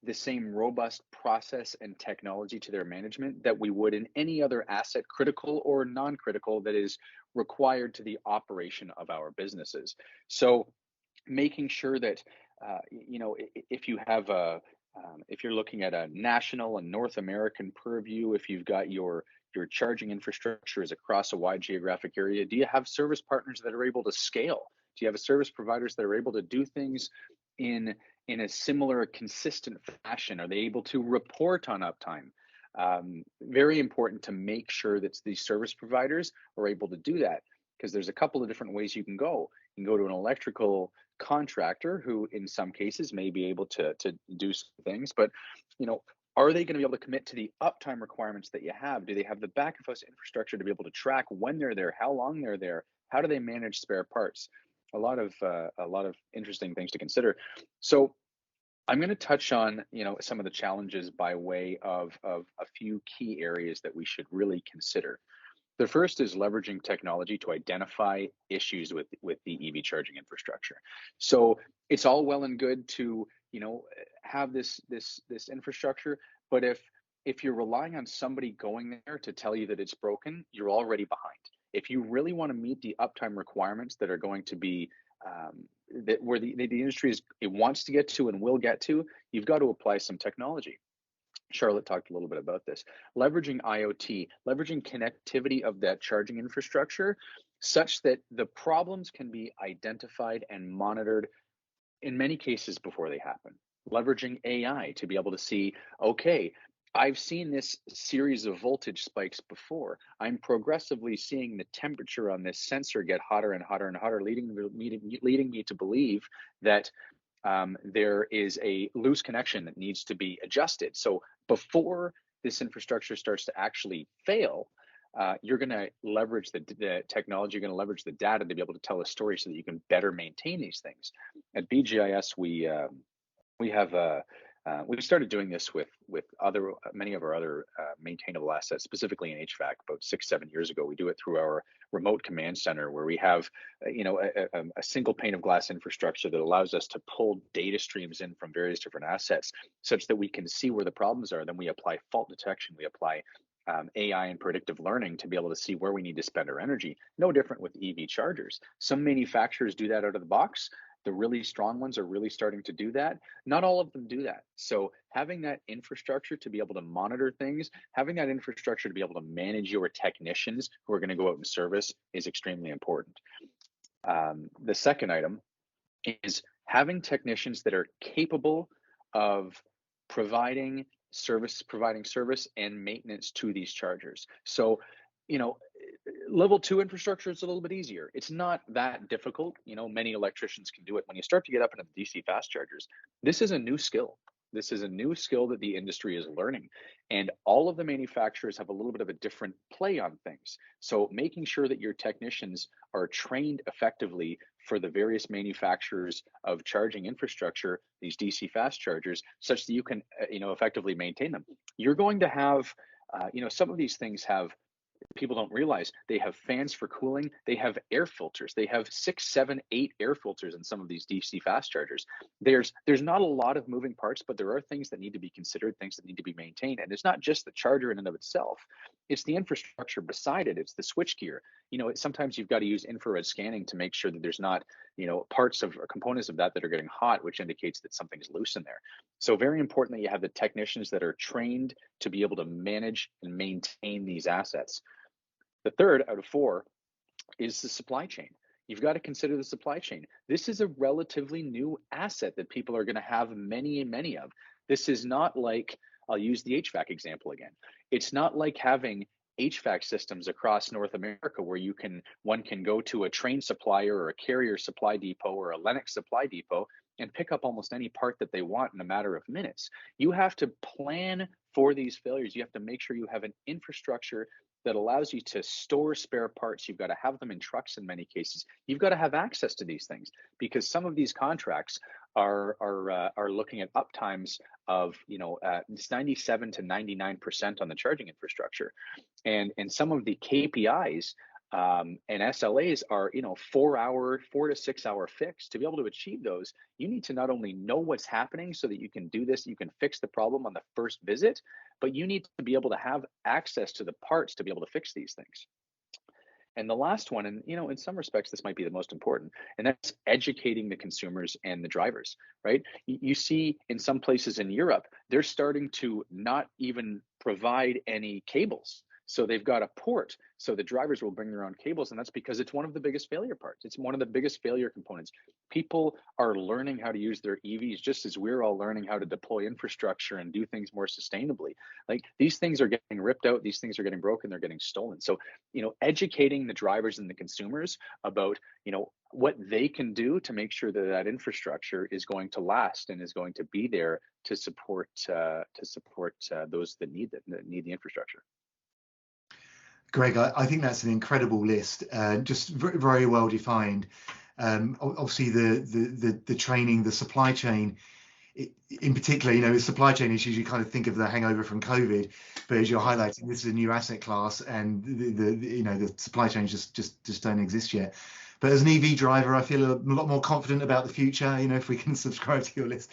the same robust process and technology to their management that we would in any other asset, critical or non-critical, that is required to the operation of our businesses. So making sure that, if you have if you're looking at a national and North American purview, if you've got your charging infrastructure is across a wide geographic area, do you have service partners that are able to scale? Do you have service providers that are able to do things in a similar, consistent fashion? Are they able to report on uptime? Very important to make sure that these service providers are able to do that, because there's a couple of different ways you can go. You can go to an electrical contractor who in some cases may be able to do some things, but are they going to be able to commit to the uptime requirements that you have? Do they have the back of house infrastructure to be able to track when they're there, how long they're there, how do they manage spare parts? A lot of interesting things to consider. So I'm going to touch on some of the challenges by way of a few key areas that we should really consider. The first is leveraging technology to identify issues with the EV charging infrastructure. So it's all well and good to have this infrastructure, but if you're relying on somebody going there to tell you that it's broken, you're already behind. If you really want to meet the uptime requirements that are going to be where the industry wants to get to and will get to, you've got to apply some technology. Charlotte talked a little bit about this. Leveraging IoT, leveraging connectivity of that charging infrastructure such that the problems can be identified and monitored in many cases before they happen. Leveraging AI to be able to see, okay, I've seen this series of voltage spikes before. I'm progressively seeing the temperature on this sensor get hotter and hotter and hotter, leading me to believe that there is a loose connection that needs to be adjusted. So before this infrastructure starts to actually fail, you're going to leverage the technology, you're going to leverage the data to be able to tell a story so that you can better maintain these things. At BGIS, we started doing this with many of our other maintainable assets, specifically in HVAC, about 6-7 years ago. We do it through our remote command center, where we have a single pane of glass infrastructure that allows us to pull data streams in from various different assets, such that we can see where the problems are. Then we apply fault detection, we apply AI and predictive learning to be able to see where we need to spend our energy. No different with EV chargers. Some manufacturers do that out of the box. The really strong ones are really starting to do that. Not all of them do that. So having that infrastructure to be able to monitor things, having that infrastructure to be able to manage your technicians who are going to go out and service is extremely important. The second item is having technicians that are capable of providing service and maintenance to these chargers. So, level 2 infrastructure is a little bit easier. It's not that difficult. Many electricians can do it. When you start to get up into the DC fast chargers, this is a new skill. This is a new skill that the industry is learning, and all of the manufacturers have a little bit of a different play on things. So making sure that your technicians are trained effectively for the various manufacturers of charging infrastructure, these DC fast chargers, such that you can effectively maintain them. You're going to have some of these things have, people don't realize, they have fans for cooling, they have air filters, they have 6, 7, 8 air filters in some of these DC fast chargers. There's not a lot of moving parts, but there are things that need to be considered, things that need to be maintained. And it's not just the charger in and of itself, it's the infrastructure beside it, it's the switch gear. Sometimes you've got to use infrared scanning to make sure that there's not parts of or components of that are getting hot, which indicates that something's loose in there. So very important that you have the technicians that are trained to be able to manage and maintain these assets. The third out of 4 is the supply chain. You've got to consider the supply chain. This is a relatively new asset that people are going to have many of. This is not like, I'll use the HVAC example again. It's not like having HVAC systems across North America where one can go to a Train supplier or a Carrier supply depot or a Lennox supply depot and pick up almost any part that they want in a matter of minutes. You have to plan for these failures. You have to make sure you have an infrastructure that allows you to store spare parts. You've got to have them in trucks in many cases. You've got to have access to these things, because some of these contracts are looking at uptimes of 97 to 99% on the charging infrastructure, and some of the KPIs and SLAs are 4 to 6 hour fix. To be able to achieve those, you need to not only know what's happening so that you can do this, you can fix the problem on the first visit, but you need to be able to have access to the parts to be able to fix these things. And the last one, and in some respects this might be the most important, and that's educating the consumers and the drivers, right? You see in some places in Europe, they're starting to not even provide any cables. So they've got a port, so the drivers will bring their own cables, and that's because it's one of the biggest failure parts. It's one of the biggest failure components. People are learning how to use their EVs just as we're all learning how to deploy infrastructure and do things more sustainably. Like, these things are getting ripped out, these things are getting broken, they're getting stolen. So, educating the drivers and the consumers about, what they can do to make sure that that infrastructure is going to last and is going to be there to support those that need the infrastructure. Greg, I think that's an incredible list, just very well defined. Obviously, the training, the supply chain, in particular, the supply chain issues, you kind of think of the hangover from COVID, but as you're highlighting, this is a new asset class, and the supply chains just don't exist yet. But as an EV driver, I feel a lot more confident about the future, if we can subscribe to your list.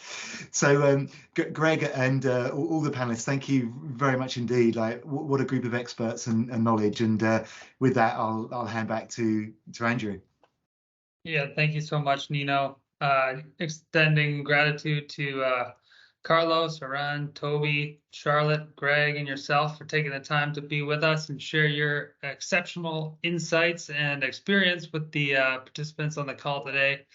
So Greg and all the panelists, thank you very much indeed. Like, what a group of experts and knowledge. And with that, I'll hand back to Andrew. Yeah, thank you so much, Nino. Extending gratitude to Carlos, Aran, Toby, Charlotte, Greg, and yourself for taking the time to be with us and share your exceptional insights and experience with the participants on the call today.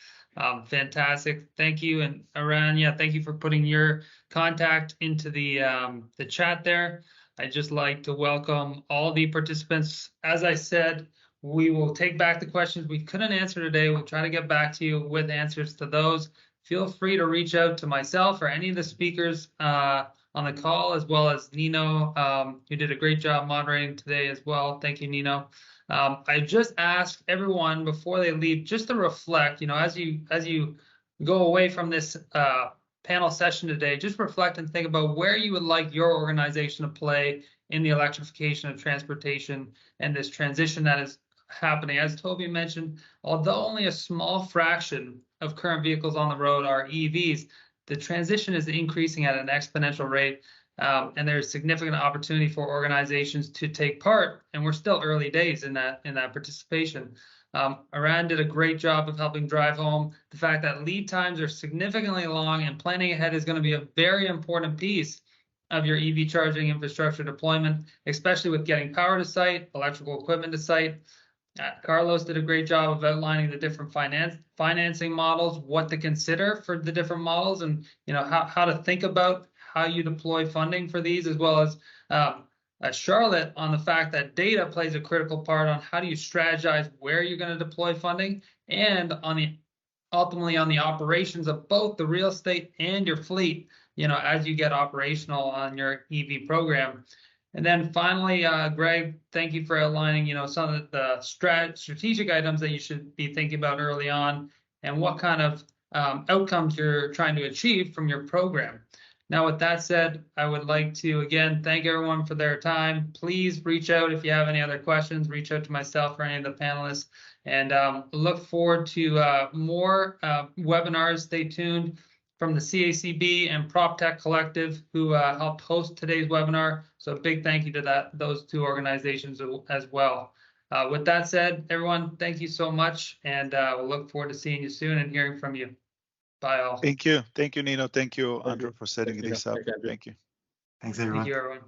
Fantastic. Thank you. And Aran, thank you for putting your contact into the chat there. I'd just like to welcome all the participants. As I said, we will take back the questions we couldn't answer today. We'll try to get back to you with answers to those. Feel free to reach out to myself or any of the speakers on the call, as well as Nino, who did a great job moderating today as well. Thank you, Nino. I just ask everyone before they leave just to reflect, as you go away from this panel session today, just reflect and think about where you would like your organization to play in the electrification of transportation and this transition that is happening. As Toby mentioned, although only a small fraction of current vehicles on the road are EVs, the transition is increasing at an exponential rate, and there's significant opportunity for organizations to take part, and we're still early days in that participation. Aran did a great job of helping drive home the fact that lead times are significantly long, and planning ahead is going to be a very important piece of your EV charging infrastructure deployment, especially with getting power to site, electrical equipment to site. Carlos did a great job of outlining the different financing models, what to consider for the different models, and how to think about how you deploy funding for these, as well as Charlotte on the fact that data plays a critical part on how do you strategize where you're going to deploy funding, and ultimately on the operations of both the real estate and your fleet, as you get operational on your EV program. And then finally, Greg, thank you for outlining, some of the strategic items that you should be thinking about early on, and what kind of outcomes you're trying to achieve from your program. Now, with that said, I would like to again thank everyone for their time. Please reach out if you have any other questions. Reach out to myself or any of the panelists, and look forward to more webinars. Stay tuned from the CACB and PropTech Collective, who helped host today's webinar. So a big thank you to those two organizations as well. With that said, everyone, thank you so much, and we'll look forward to seeing you soon and hearing from you. Bye all. Thank you, Nino. Thank you, Andrew, for setting this up. Thank you. Thanks, everyone. Thank you, everyone.